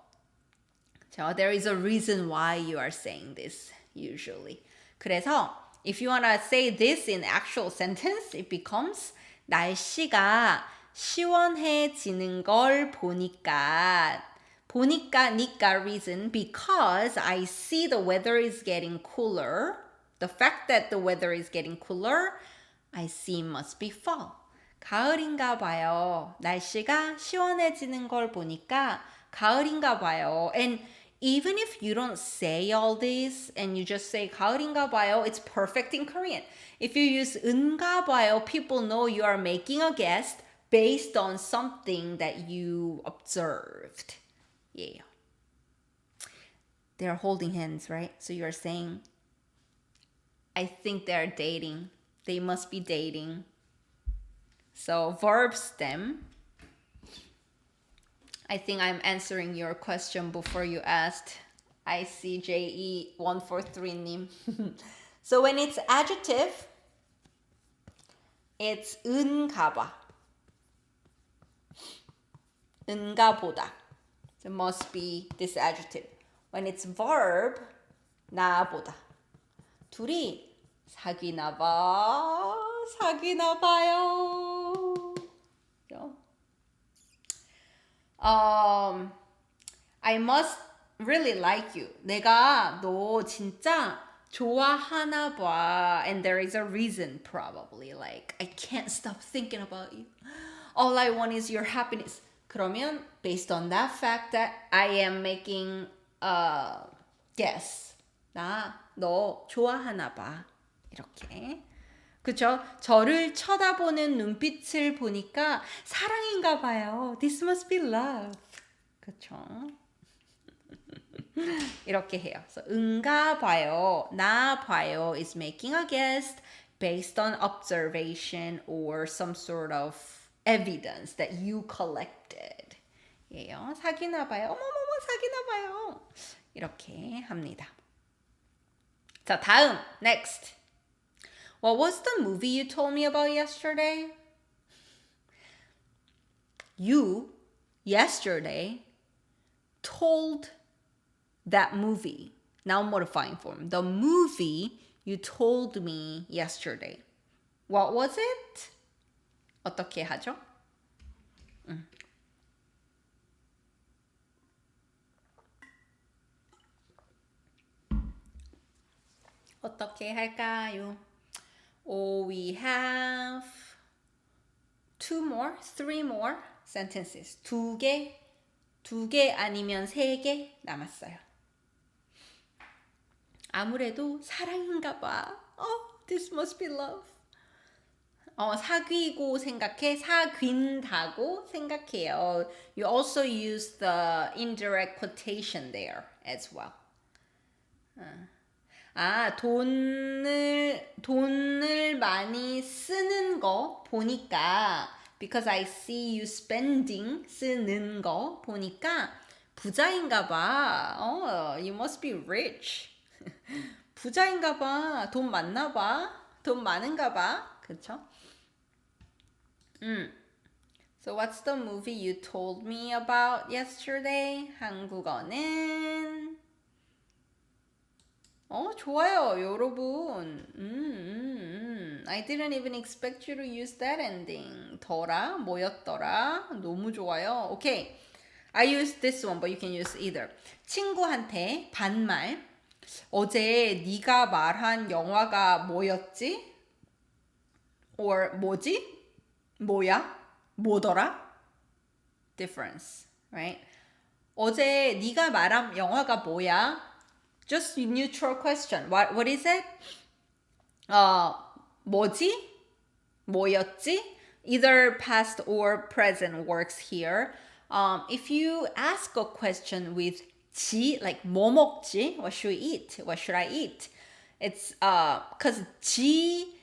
So there is a reason why you are saying this usually. 그래서 if you want to say this in actual sentence, it becomes 날씨가 시원해지는 걸 보니까 니까 reason because I see the weather is getting cooler. The fact that the weather is getting cooler, I see must be fall. 가을인가 봐요. 날씨가 시원해지는 걸 보니까 가을인가 봐요. And even if you don't say all this and you just say 가을인가 봐요, it's perfect in Korean. If you use 은가 봐요, people know you are making a guess based on something that you observed. Yeah. They're holding hands, right? So you're saying, I think they're dating. They must be dating. So verb stem. I think I'm answering your question before you asked. ICJE143님. So when it's adjective, it's 은가봐. 은가보다. It must be this adjective. When it's verb, 나보다. 둘이 사귀나 봐요. So, I must really like you. 내가 너 진짜 좋아하나 봐. And there is a reason probably. Like, I can't stop thinking about you. All I want is your happiness. 그러면 based on that fact that I am making a guess. 너 좋아하나 봐. 이렇게. 그쵸? 저를 쳐다보는 눈빛을 보니까 사랑인가 봐요. This must be love. 그쵸? 이렇게 해요. So, 은가 봐요. 나 봐요 is making a guess based on observation or some sort of evidence that you collected. 예요. 사귀나 봐요. 어머머머 사귀나 봐요. 이렇게 합니다. 자, 다음, next. What was the movie you told me about yesterday? You, yesterday, told that movie. Now modifying form. The movie you told me yesterday. What was it? 어떻게 하죠? 어떻게 할까요? Oh, we have three more sentences. 두 개 아니면 세 개 남았어요. 아무래도 사랑인가 봐. This must be love. 사귀고 생각해, 사귄다고 생각해요. You also use the indirect quotation there as well. 돈을 많이 쓰는 거 보니까 because I see you spending 쓰는 거 보니까 부자인가 봐. You must be rich. 부자인가 봐. 돈 많나 봐. 돈 많은가 봐. 그쵸? So what's the movie you told me about yesterday? 한국어는 좋아요, 여러분. I didn't even expect you to use that ending. 더라, 뭐였더라. 너무 좋아요. Okay. I used this one, but you can use either. 친구한테 반말. 어제 네가 말한 영화가 뭐였지? or 뭐지? 뭐야? 뭐더라? difference, right? 어제 네가 말한 영화가 뭐야? Just neutral question. What is it? 뭐지? 뭐였지? Either past or present works here. If you ask a question with 지, like 뭐 먹지? What should we eat? What should I eat? It's because 지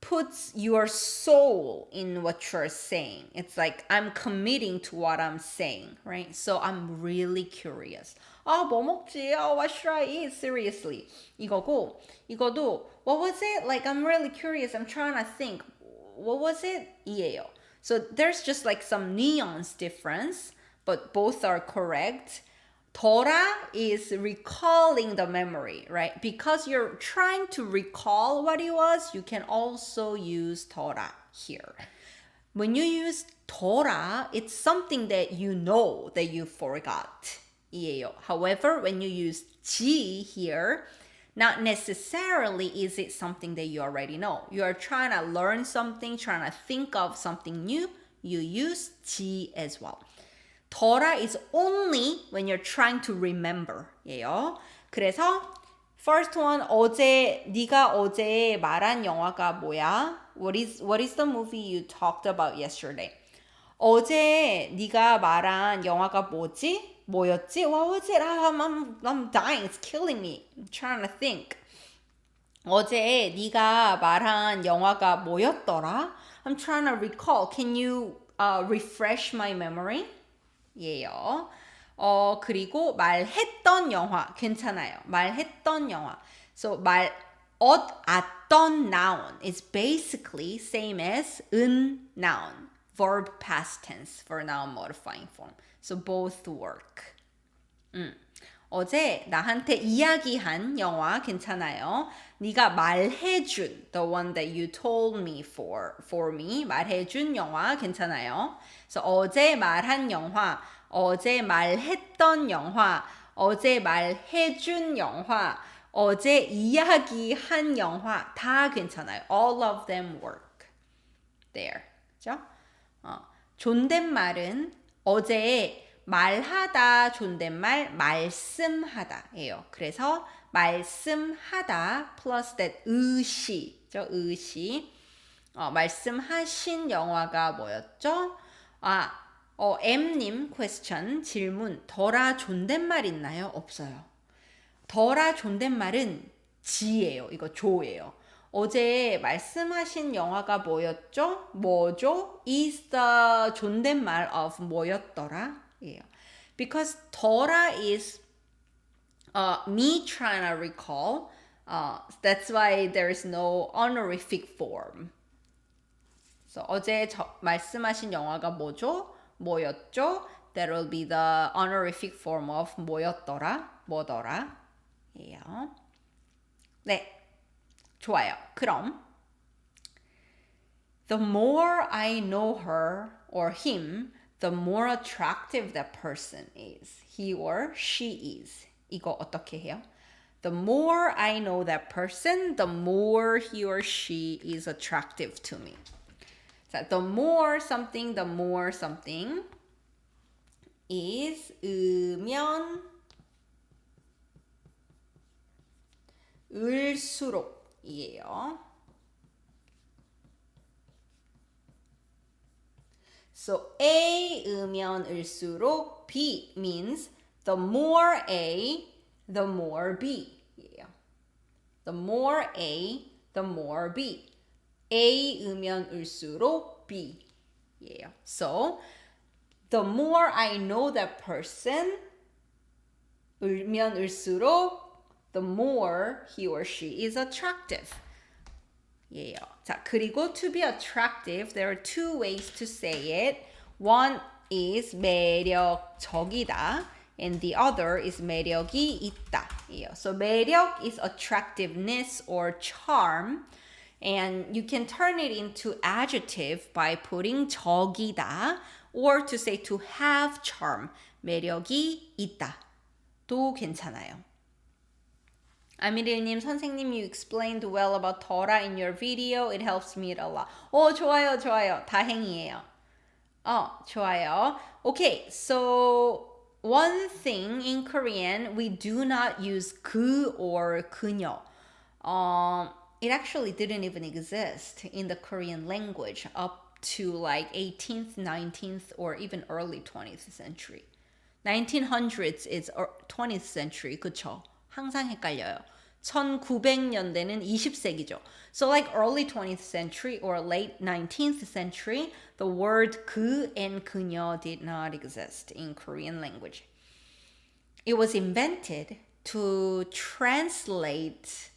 puts your soul in what you're saying. It's like I'm committing to what I'm saying, right? So I'm really curious. 뭐 먹지? What should I eat? Seriously. 이거도 what was it? Like I'm really curious. I'm trying to think. What was it? 이에요. So there's just like some nuance difference, but both are correct. 더라 is recalling the memory, right? Because you're trying to recall what it was, you can also use 더라 here. When you use 더라, it's something that you know that you forgot. 이에요. However, when you use 지 here, not necessarily is it something that you already know. You are trying to learn something, trying to think of something new, you use 지 as well. 더라 is only when you're trying to remember. 예요. 그래서 first one 네가 어제 말한 영화가 뭐야? What is the movie you talked about yesterday? 어제 네가 말한 영화가 뭐였지? What was it? I'm dying. It's killing me. I'm trying to think. 어제 네가 말한 영화가 뭐였더라? I'm trying to recall. Can you refresh my memory? 예요. 그리고 말했던 영화 괜찮아요. 말했던 영화. So 어았던 noun is basically same as 은 noun. Verb past tense for noun modifying form. So both work. 어제 나한테 이야기한 영화 괜찮아요. 네가 말해준 the one that you told me for me 말해준 영화 괜찮아요. So 어제 말한 영화, 어제 말했던 영화, 어제 말해준 영화, 어제 이야기한 영화 다 괜찮아요. All of them work there. 그죠? 존댓말은 어제 말하다 존댓말 말씀하다예요. 그래서 말씀하다 plus that 의시죠. 의시. 말씀하신 영화가 뭐였죠? M님 question 질문 더라 존댓말 있나요? 없어요. 더라 존댓말은 지예요. 이거 조예요. 어제 말씀하신 영화가 뭐였죠? 뭐죠? is the 존댓말 of 뭐였더라? 예요. Because 더라 is me trying to recall. That's why there is no honorific form. So 어제 말씀하신 영화가 뭐였죠? That will be the honorific form of 뭐더라. 예요. 네, 좋아요. 그럼 the more I know her or him, the more attractive that person is. He or she is. 이거 어떻게 해요? The more I know that person, the more he or she is attractive to me. 자, the more something is 을수록이에요. So A 을수록 B means the more A, the more B. Yeah. The more A, the more B. A 을수록 B. Yeah. So the more I know that person, 을수록 the more he or she is attractive. Yeah. 자, 그리고 to be attractive, there are two ways to say it. One is 매력적이다, and the other is 매력이 있다. Yeah. So 매력 is attractiveness or charm, and you can turn it into adjective by putting 적이다, or to say to have charm, 매력이 있다. 도 괜찮아요. 아미릴님, 선생님, you explained well about 더라 in your video. It helps me a lot. 좋아요. 다행이에요. 좋아요. Okay, so one thing in Korean, we do not use 그 or 그녀. It actually didn't even exist in the Korean language up to like 18th, 19th, or even early 20th century. 1900s is 20th century, 그쵸? 항상 헷갈려요. 1900년대는 20세기죠. So like early 20th century or late 19th century, the word 그 and 그녀 did not exist in Korean language. It was invented to translate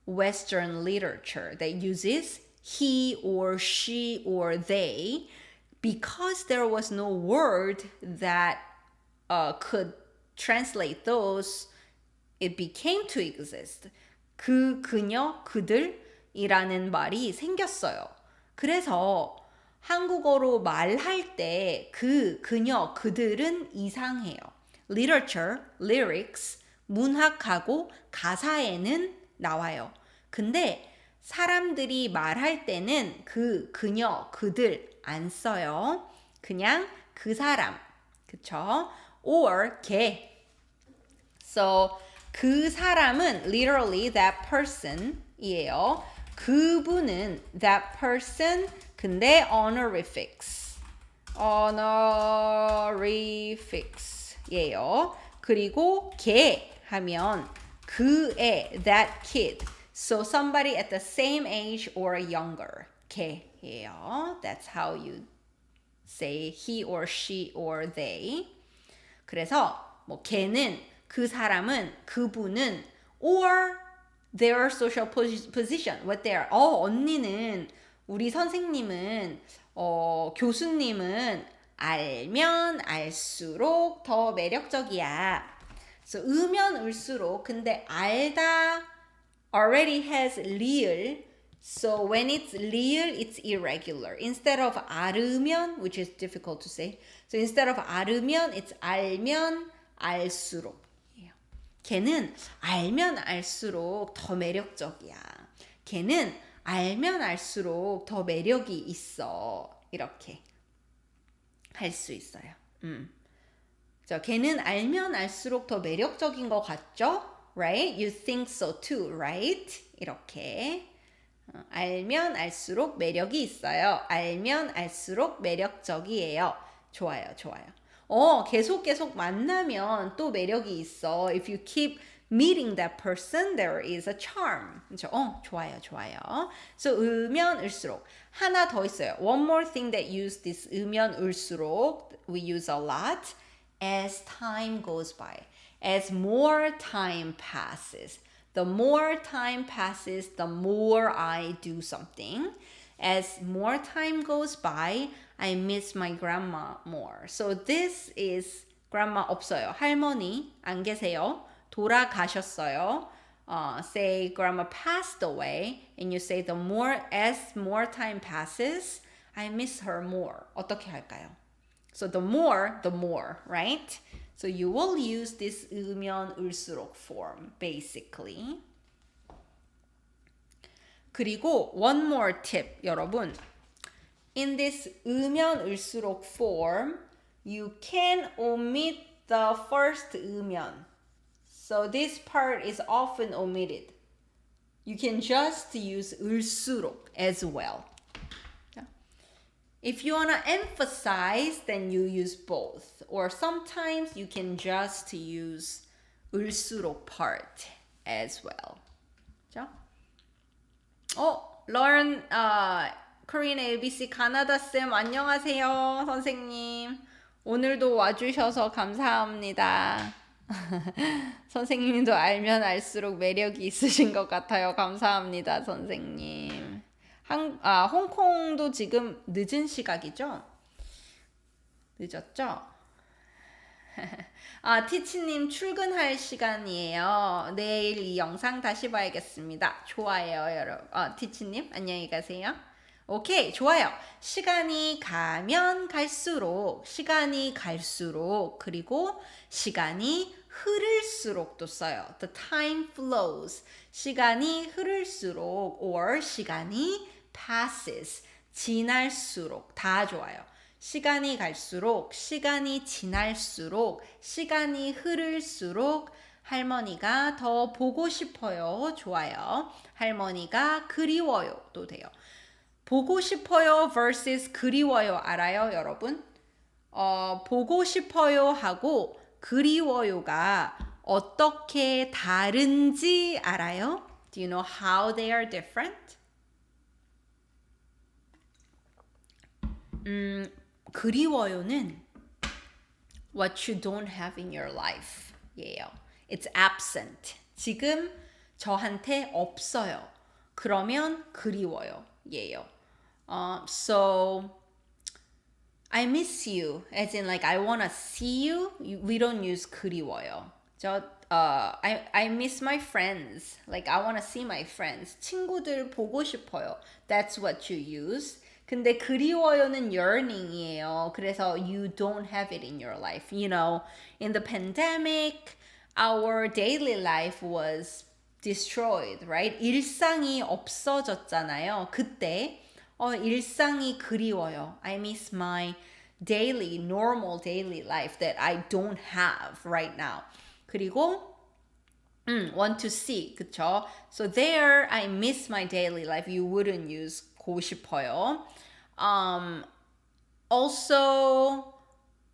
Western literature that uses he or she or they because there was no word that could translate those. It became to exist. 그녀, 그들이라는 말이 생겼어요. 그래서 한국어로 말할 때 그녀, 그들은 이상해요. Literature, lyrics, 문학하고 가사에는 나와요. 근데 사람들이 말할 때는 그녀, 그들 안 써요. 그냥 그 사람, 그쵸? Or 걔. So 그 사람은 literally that person이에요. 그분은 that person, 근데 honorifics예요. 그리고 걔 하면 그애, that kid. So somebody at the same age or younger. 걔예요. That's how you say he or she or they. 그래서 뭐 걔는, 그 사람은, 그분은, or their social position, what they are. 언니는, 우리 선생님은, 교수님은 알면 알수록 더 매력적이야. So 을수록, 근데 알다 already has real. So when it's real, it's irregular. Instead of 알으면, which is difficult to say. So instead of 알으면, it's 알면 알수록. 걔는 알면 알수록 더 매력적이야. 걔는 알면 알수록 더 매력이 있어. 이렇게 할 수 있어요. 자, 걔는 알면 알수록 더 매력적인 것 같죠? Right? You think so too, right? 이렇게 알면 알수록 매력이 있어요. 알면 알수록 매력적이에요. 좋아요. 계속 만나면 또 매력이 있어. If you keep meeting that person, there is a charm. 그렇죠? 좋아요. So 으면 을수록. 하나 더 있어요. One more thing that use this 으면 을수록 we use a lot as time goes by, as more time passes. The more time passes, the more I do something. As more time goes by, I miss my grandma more. So this is grandma 없어요. 할머니 안 계세요. 돌아가셨어요. Say grandma passed away, and you say as more time passes, I miss her more. 어떻게 할까요? So the more, right? So you will use this 으면 을수록 form, basically. 그리고 one more tip, 여러분. In this 으면 을수록 form, you can omit the first 으면. So this part is often omitted. You can just use 을수록 as well. If you want to emphasize, then you use both. Or sometimes you can just use 을수록 part as well. 그렇죠? Learn Korean ABC 가나다 쌤 안녕하세요, 선생님. 오늘도 와주셔서 감사합니다. 선생님도 알면 알수록 매력이 있으신 것 같아요. 감사합니다, 선생님. 홍콩도 지금 늦은 시각이죠? 늦었죠? 티치님 출근할 시간이에요. 내일 이 영상 다시 봐야겠습니다. 좋아요, 여러분. 티치님 안녕히 가세요. 오케이, 좋아요. 시간이 가면 갈수록, 그리고 시간이 흐를수록도 써요. The time flows. 시간이 흐를수록 or 시간이 passes. 지날수록 다 좋아요. 시간이 갈수록, 시간이 지날수록, 시간이 흐를수록 할머니가 더 보고 싶어요. 좋아요. 할머니가 그리워요도 돼요. 보고 싶어요 versus 그리워요 알아요, 여러분? 보고 싶어요 하고 그리워요가 어떻게 다른지 알아요? Do you know how they are different? 그리워요는 what you don't have in your life. 예요. It's absent. 지금 저한테 없어요. 그러면 그리워요. 예요. So I miss you, as in like I wanna see you. We don't use 그리워요. I miss my friends. Like I wanna see my friends. 친구들 보고 싶어요. That's what you use. 근데 그리워요는 yearning이에요. 그래서 you don't have it in your life. You know, in the pandemic, our daily life was destroyed, right? 일상이 없어졌잖아요. 그때 일상이 그리워요. I miss my normal daily life that I don't have right now. 그리고 want to see, 그쵸? So there, I miss my daily life. You wouldn't use 고 싶어요. Also,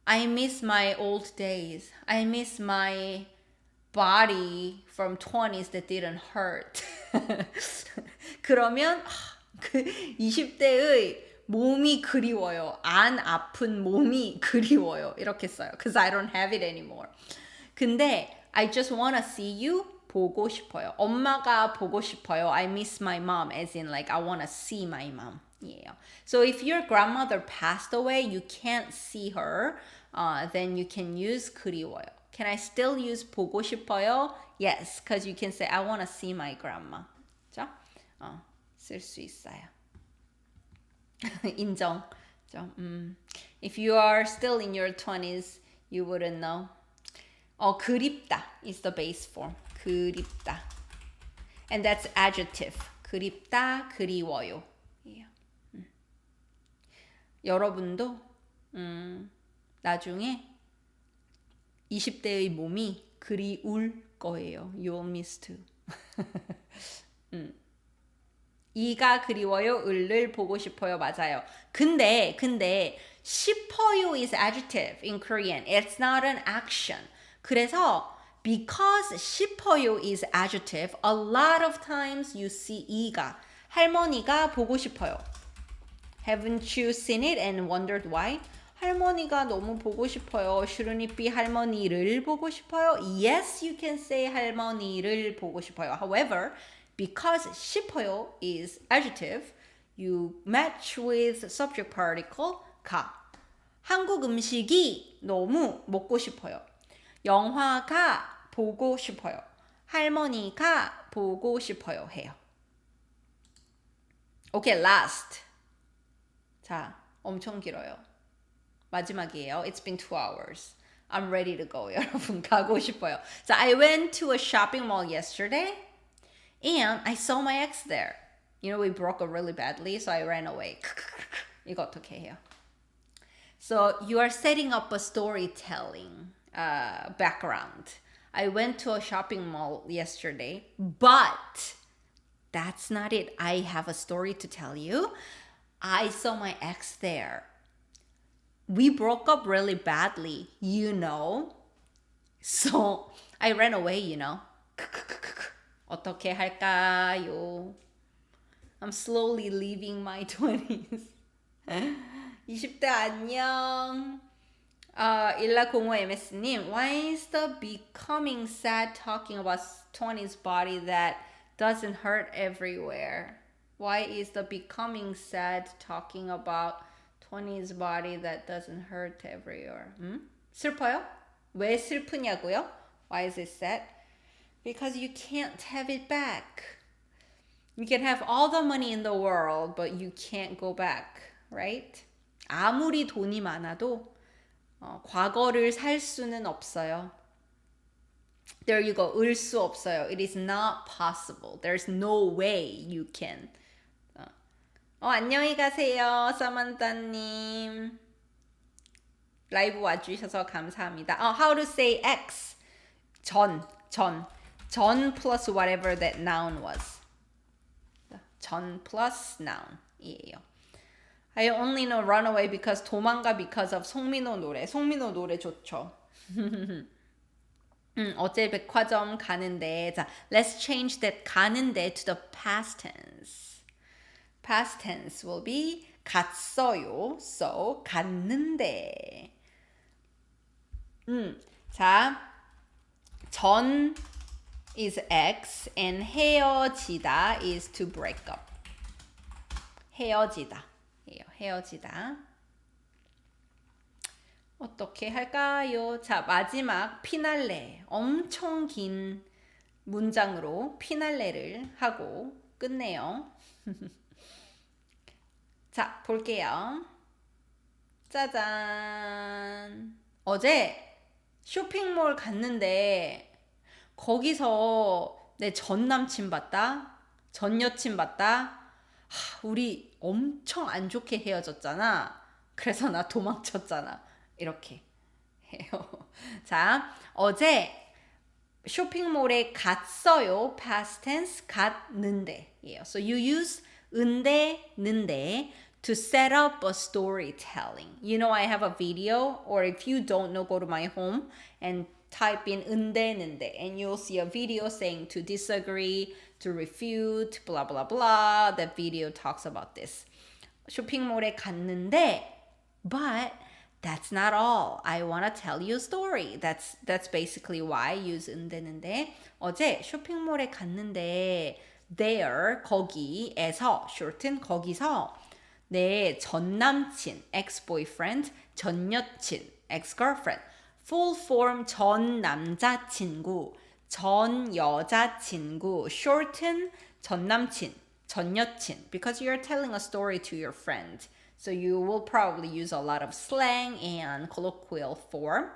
I miss my old days. I miss my body from 20s that didn't hurt. 그러면 그 20대의 몸이 그리워요. 안 아픈 몸이 그리워요. 이렇게 써요. Because I don't have it anymore. 근데 I just wanna see you. 보고 싶어요. 엄마가 보고 싶어요. I miss my mom, as in like I wanna see my mom. Yeah. So if your grandmother passed away, you can't see her, then you can use 그리워요. Can I still use 보고 싶어요? Yes, because you can say I wanna see my grandma. 그죠? 쓸 수 있어요. 인정. If you are still in your 20s, you wouldn't know. 그립다 is the base form. 그립다. And that's adjective. 그립다, 그리워요. Yeah. 여러분도 나중에 20대의 몸이 그리울 거예요. You'll miss too. 이가 그리워요. 을을 보고 싶어요. 맞아요. 근데 싶어요 is adjective in Korean. It's not an action. 그래서 because 싶어요 is adjective, a lot of times you see 이가 할머니가 보고 싶어요. Haven't you seen it and wondered why? 할머니가 너무 보고 싶어요. Shouldn't it be 할머니를 보고 싶어요? Yes, you can say 할머니를 보고 싶어요. However, because 싶어요 is adjective, you match with subject particle 가. 한국 음식이 너무 먹고 싶어요. 영화가 보고 싶어요. 할머니가 보고 싶어요 해요. 오케이, last. 자, 엄청 길어요. 마지막이에요. It's been 2 hours. I'm ready to go. 여러분, 가고 싶어요. 자, I went to a shopping mall yesterday and I saw my ex there. You know, we broke up really badly, so I ran away. 이거 어떻게 해요? So you are setting up a storytelling background. I went to a shopping mall yesterday, but that's not it. I have a story to tell you. I saw my ex there. We broke up really badly, you know. So I ran away, you know. 어떻게 할까요? I'm slowly leaving my 20s. 20대 안녕. 일라공호 MS님, why is the becoming sad talking about 20s body that doesn't hurt everywhere? Why is the becoming sad talking about 20s body that doesn't hurt everywhere? 슬퍼요? 왜 슬프냐고요? Why is it sad? Because you can't have it back. You can have all the money in the world, but you can't go back, right? 아무리 돈이 많아도 과거를 살 수는 없어요. There you go. 을 수 없어요. It is not possible. There's no way you can. 안녕히 가세요, 사만타님. 라이브 와주셔서 감사합니다. How to say X? 전 plus whatever that noun was. 전 plus noun이에요. I only know runaway because 도망가 because of 송민호 노래. 송민호 노래 좋죠. 어제 백화점 가는데. 자, let's change that 가는데 to the past tense. Past tense will be 갔어요. So 갔는데. 자, 전 is X and 헤어지다 is to break up. 헤어지다. 헤어지다. 어떻게 할까요? 자, 마지막 피날레. 엄청 긴 문장으로 피날레를 하고 끝내요. 자, 볼게요. 짜잔. 어제 쇼핑몰 갔는데 거기서 내 전 남친 봤다. 전 여친 봤다. 우리 엄청 안 좋게 헤어졌잖아. 그래서 나 도망쳤잖아. 이렇게 해요. 자, 어제 쇼핑몰에 갔어요. past tense 갔는데 예요. So you use 은데, 는데 to set up a storytelling. You know, I have a video, or if you don't know, go to my home and type in 은데, 는데, and you'll see a video saying to disagree, to refute, blah, blah, blah. That video talks about this. 쇼핑몰에 갔는데, but that's not all. I want to tell you a story. That's basically why I use 은데, 는데. 어제 쇼핑몰에 갔는데, there, 거기에서, shorten, 거기서, 내 전 남친, ex-boyfriend, 전 여친, ex-girlfriend, full form 전 남자친구, 전 여자친구, shorten 전 남친, 전 여친, because you're telling a story to your friend. So you will probably use a lot of slang and colloquial form.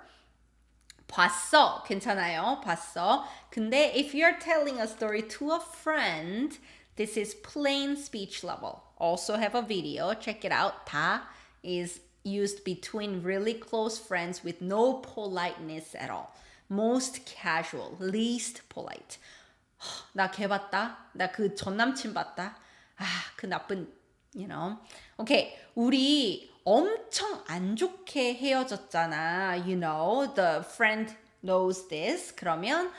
봤어. 괜찮아요. 봤어. 근데 if you're telling a story to a friend, this is plain speech level. Also have a video. Check it out. 다 is used between really close friends with no politeness at all. Most casual, least polite. 나 걔 봤다. 나 그 전 남친 봤다. 그 나쁜, you know. Okay, 우리 엄청 안 좋게 헤어졌잖아. You know, the friend knows this. 그러면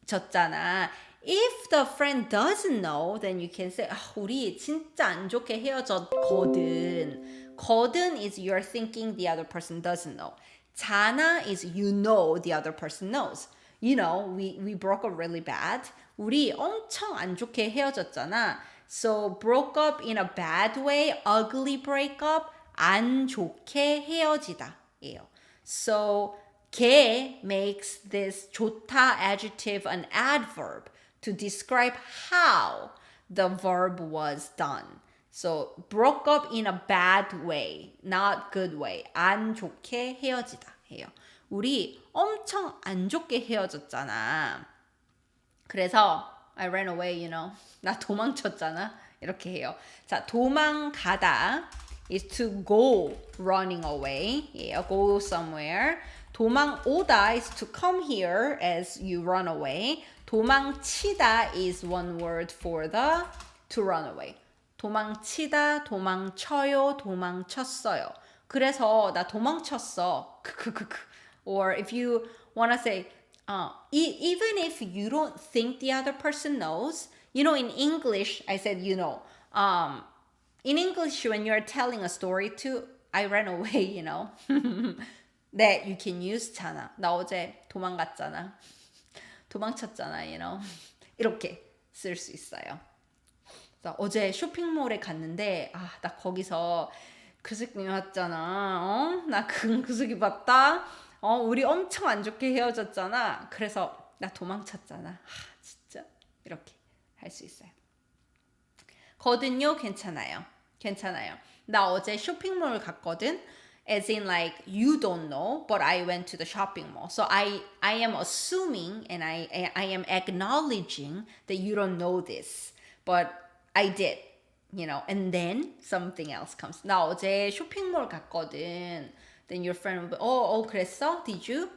졌잖아. If the friend doesn't know, then you can say, 우리 진짜 안 좋게 헤어졌거든. 거든 is you're thinking the other person doesn't know. 잖아 is you know the other person knows. You know, we broke up really bad. 우리 엄청 안 좋게 헤어졌잖아. So broke up in a bad way, ugly breakup, 안 좋게 헤어지다 예요. So 게 makes this 좋다 adjective an adverb to describe how the verb was done. So broke up in a bad way, not good way. 안 좋게 헤어지다 해요. 우리 엄청 안 좋게 헤어졌잖아. 그래서 I ran away, you know. 나 도망쳤잖아. 이렇게 해요. 자, 도망가다 is to go running away. Yeah, go somewhere. 도망오다 is to come here as you run away. 도망치다 is one word for the to run away. 도망치다, 도망쳐요, 도망쳤어요. 그래서 나 도망쳤어. Or if you want to say, even if you don't think the other person knows, you know, in English, I said, you know, in English, when you're telling a story to, I ran away, you know, that you can use 잖아. 나 어제 도망갔잖아. 도망쳤잖아, you know. 이렇게 쓸 수 있어요. 어제 쇼핑몰에 갔는데, 나 거기서 그 새끼 봤잖아. 나 그 새끼 봤다. 우리 엄청 안 좋게 헤어졌잖아. 그래서 나 도망쳤잖아. 진짜 이렇게 할 수 있어요. 거든요 괜찮아요. 괜찮아요. 나 어제 쇼핑몰 갔거든. As in like you don't know, but I went to the shopping mall. So I am assuming and I am acknowledging that you don't know this, but I did, you know. And then something else comes. 나 어제 쇼핑몰 갔거든. Then your friend will be, 그랬어? Did you?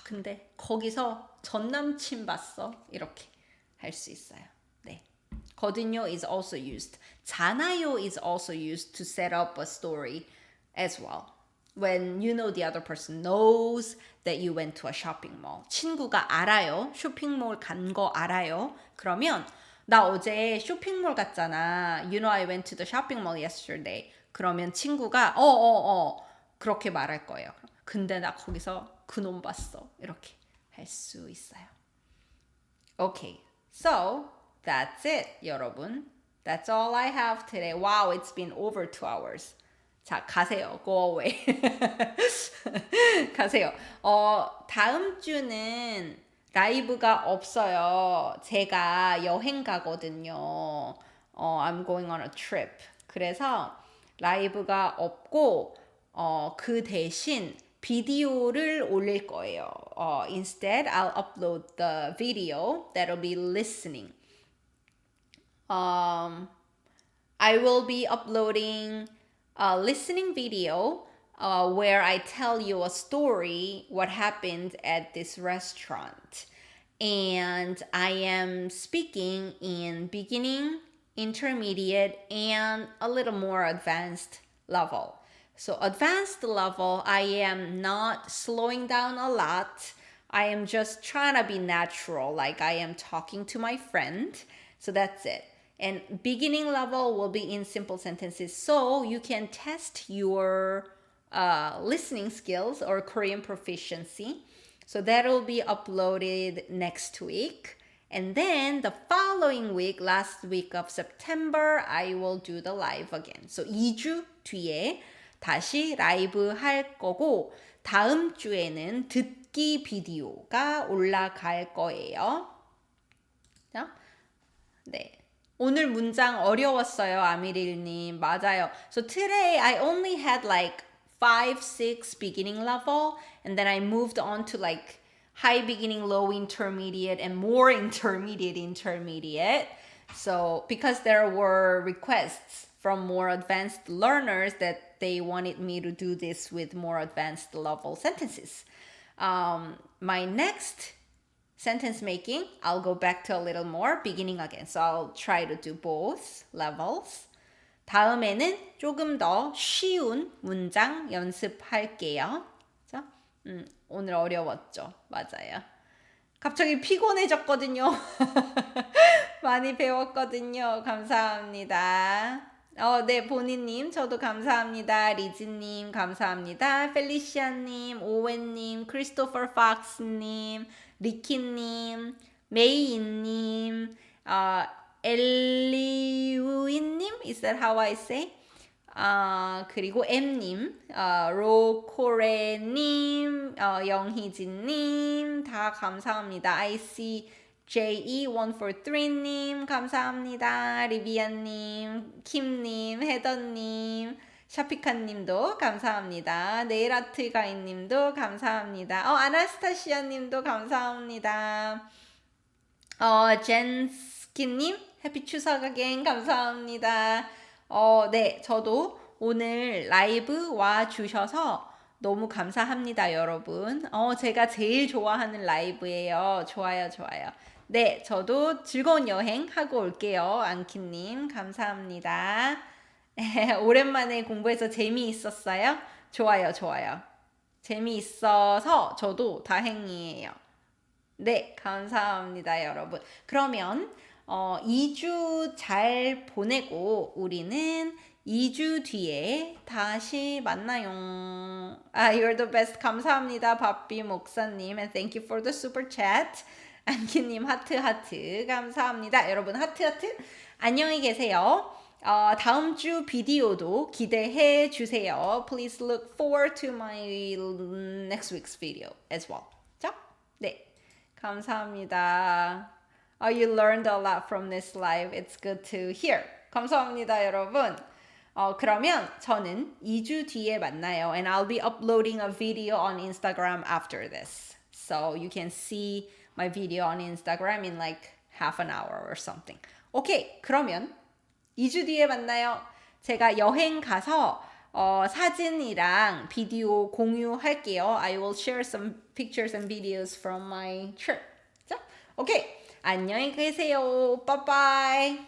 근데 거기서 전 남친 봤어. 이렇게 할 수 있어요. 네. 거든요 is also used. 잖아요 is also used to set up a story as well. When you know the other person knows that you went to a shopping mall. 친구가 알아요. 쇼핑몰 간 거 알아요. 그러면 나 어제 쇼핑몰 갔잖아. You know I went to the shopping mall yesterday. 그러면 친구가 그렇게 말할 거예요. 근데 나 거기서 그놈 봤어. 이렇게 할 수 있어요. Okay, so that's it, 여러분. That's all I have today. Wow, it's been over 2 hours. 자, 가세요. Go away. 가세요. 다음 주는 라이브가 없어요. 제가 여행 가거든요. I'm going on a trip. 그래서 라이브가 없고 그 대신 비디오를 올릴 거예요. Instead, I'll upload the video that'll be listening. I will be uploading a listening video where I tell you a story, what happened at this restaurant. And I am speaking in beginning, intermediate, and a little more advanced level. So advanced level, I am not slowing down a lot. I am just trying to be natural, like I am talking to my friend. So that's it. And beginning level will be in simple sentences. So you can test your listening skills or Korean proficiency. So that will be uploaded next week. And then the following week, last week of September, I will do the live again. So 2주 뒤에 다시 라이브 할 거고 다음 주에는 듣기 비디오가 올라갈 거예요. 네. 오늘 문장 어려웠어요, 아미릴님. 맞아요. So today I only had like 5, 6 beginning level and then I moved on to like high beginning, low intermediate and more intermediate. So because there were requests from more advanced learners that they wanted me to do this with more advanced level sentences. My next sentence making, I'll go back to a little more beginning again. So I'll try to do both levels. 다음에는 조금 더 쉬운 문장 연습할게요. 오늘 어려웠죠? 맞아요. 갑자기 피곤해졌거든요. 많이 배웠거든요. 감사합니다. 네, 보니님, 저도 감사합니다. 리즈님, 감사합니다. 펠리시아님, 오웬님, 크리스토퍼 팍스님, 리키님, 메이인님, 엘리우인님, is that how I say? 그리고 M님, 로코레님, 영희진님, 다 감사합니다. ICJE143님, 감사합니다. 리비아님, 킴님, 헤더님, 샤피카님도 감사합니다. 네일아트 가인님도 감사합니다. 아나스타시아님도 감사합니다. 젠스키님, 해피 추석 again 감사합니다. 네, 저도 오늘 라이브 와 주셔서 너무 감사합니다, 여러분. 제가 제일 좋아하는 라이브예요. 좋아요, 좋아요. 네, 저도 즐거운 여행 하고 올게요. 안키님, 감사합니다. 오랜만에 공부해서 재미있었어요? 좋아요, 좋아요. 재미있어서 저도 다행이에요. 네, 감사합니다, 여러분. 그러면 2주 잘 보내고 우리는 2주 뒤에 다시 만나요. You're the best. 감사합니다, 바삐 목사님. And thank you for the super chat. 안키님 하트 하트 감사합니다. 여러분 하트 하트 안녕히 계세요. 다음 주 비디오도 기대해 주세요. Please look forward to my next week's video as well. 자, 네. 감사합니다. You learned a lot from this live. It's good to hear. 감사합니다, 여러분. 그러면 저는 2주 뒤에 만나요. And I'll be uploading a video on Instagram after this. So you can see my video on Instagram in like half an hour or something. 오케이, 그러면 2주 뒤에 만나요. 제가 여행 가서 사진이랑 비디오 공유할게요. I will share some pictures and videos from my trip. 자, 오케이. 안녕히 계세요. 빠빠이.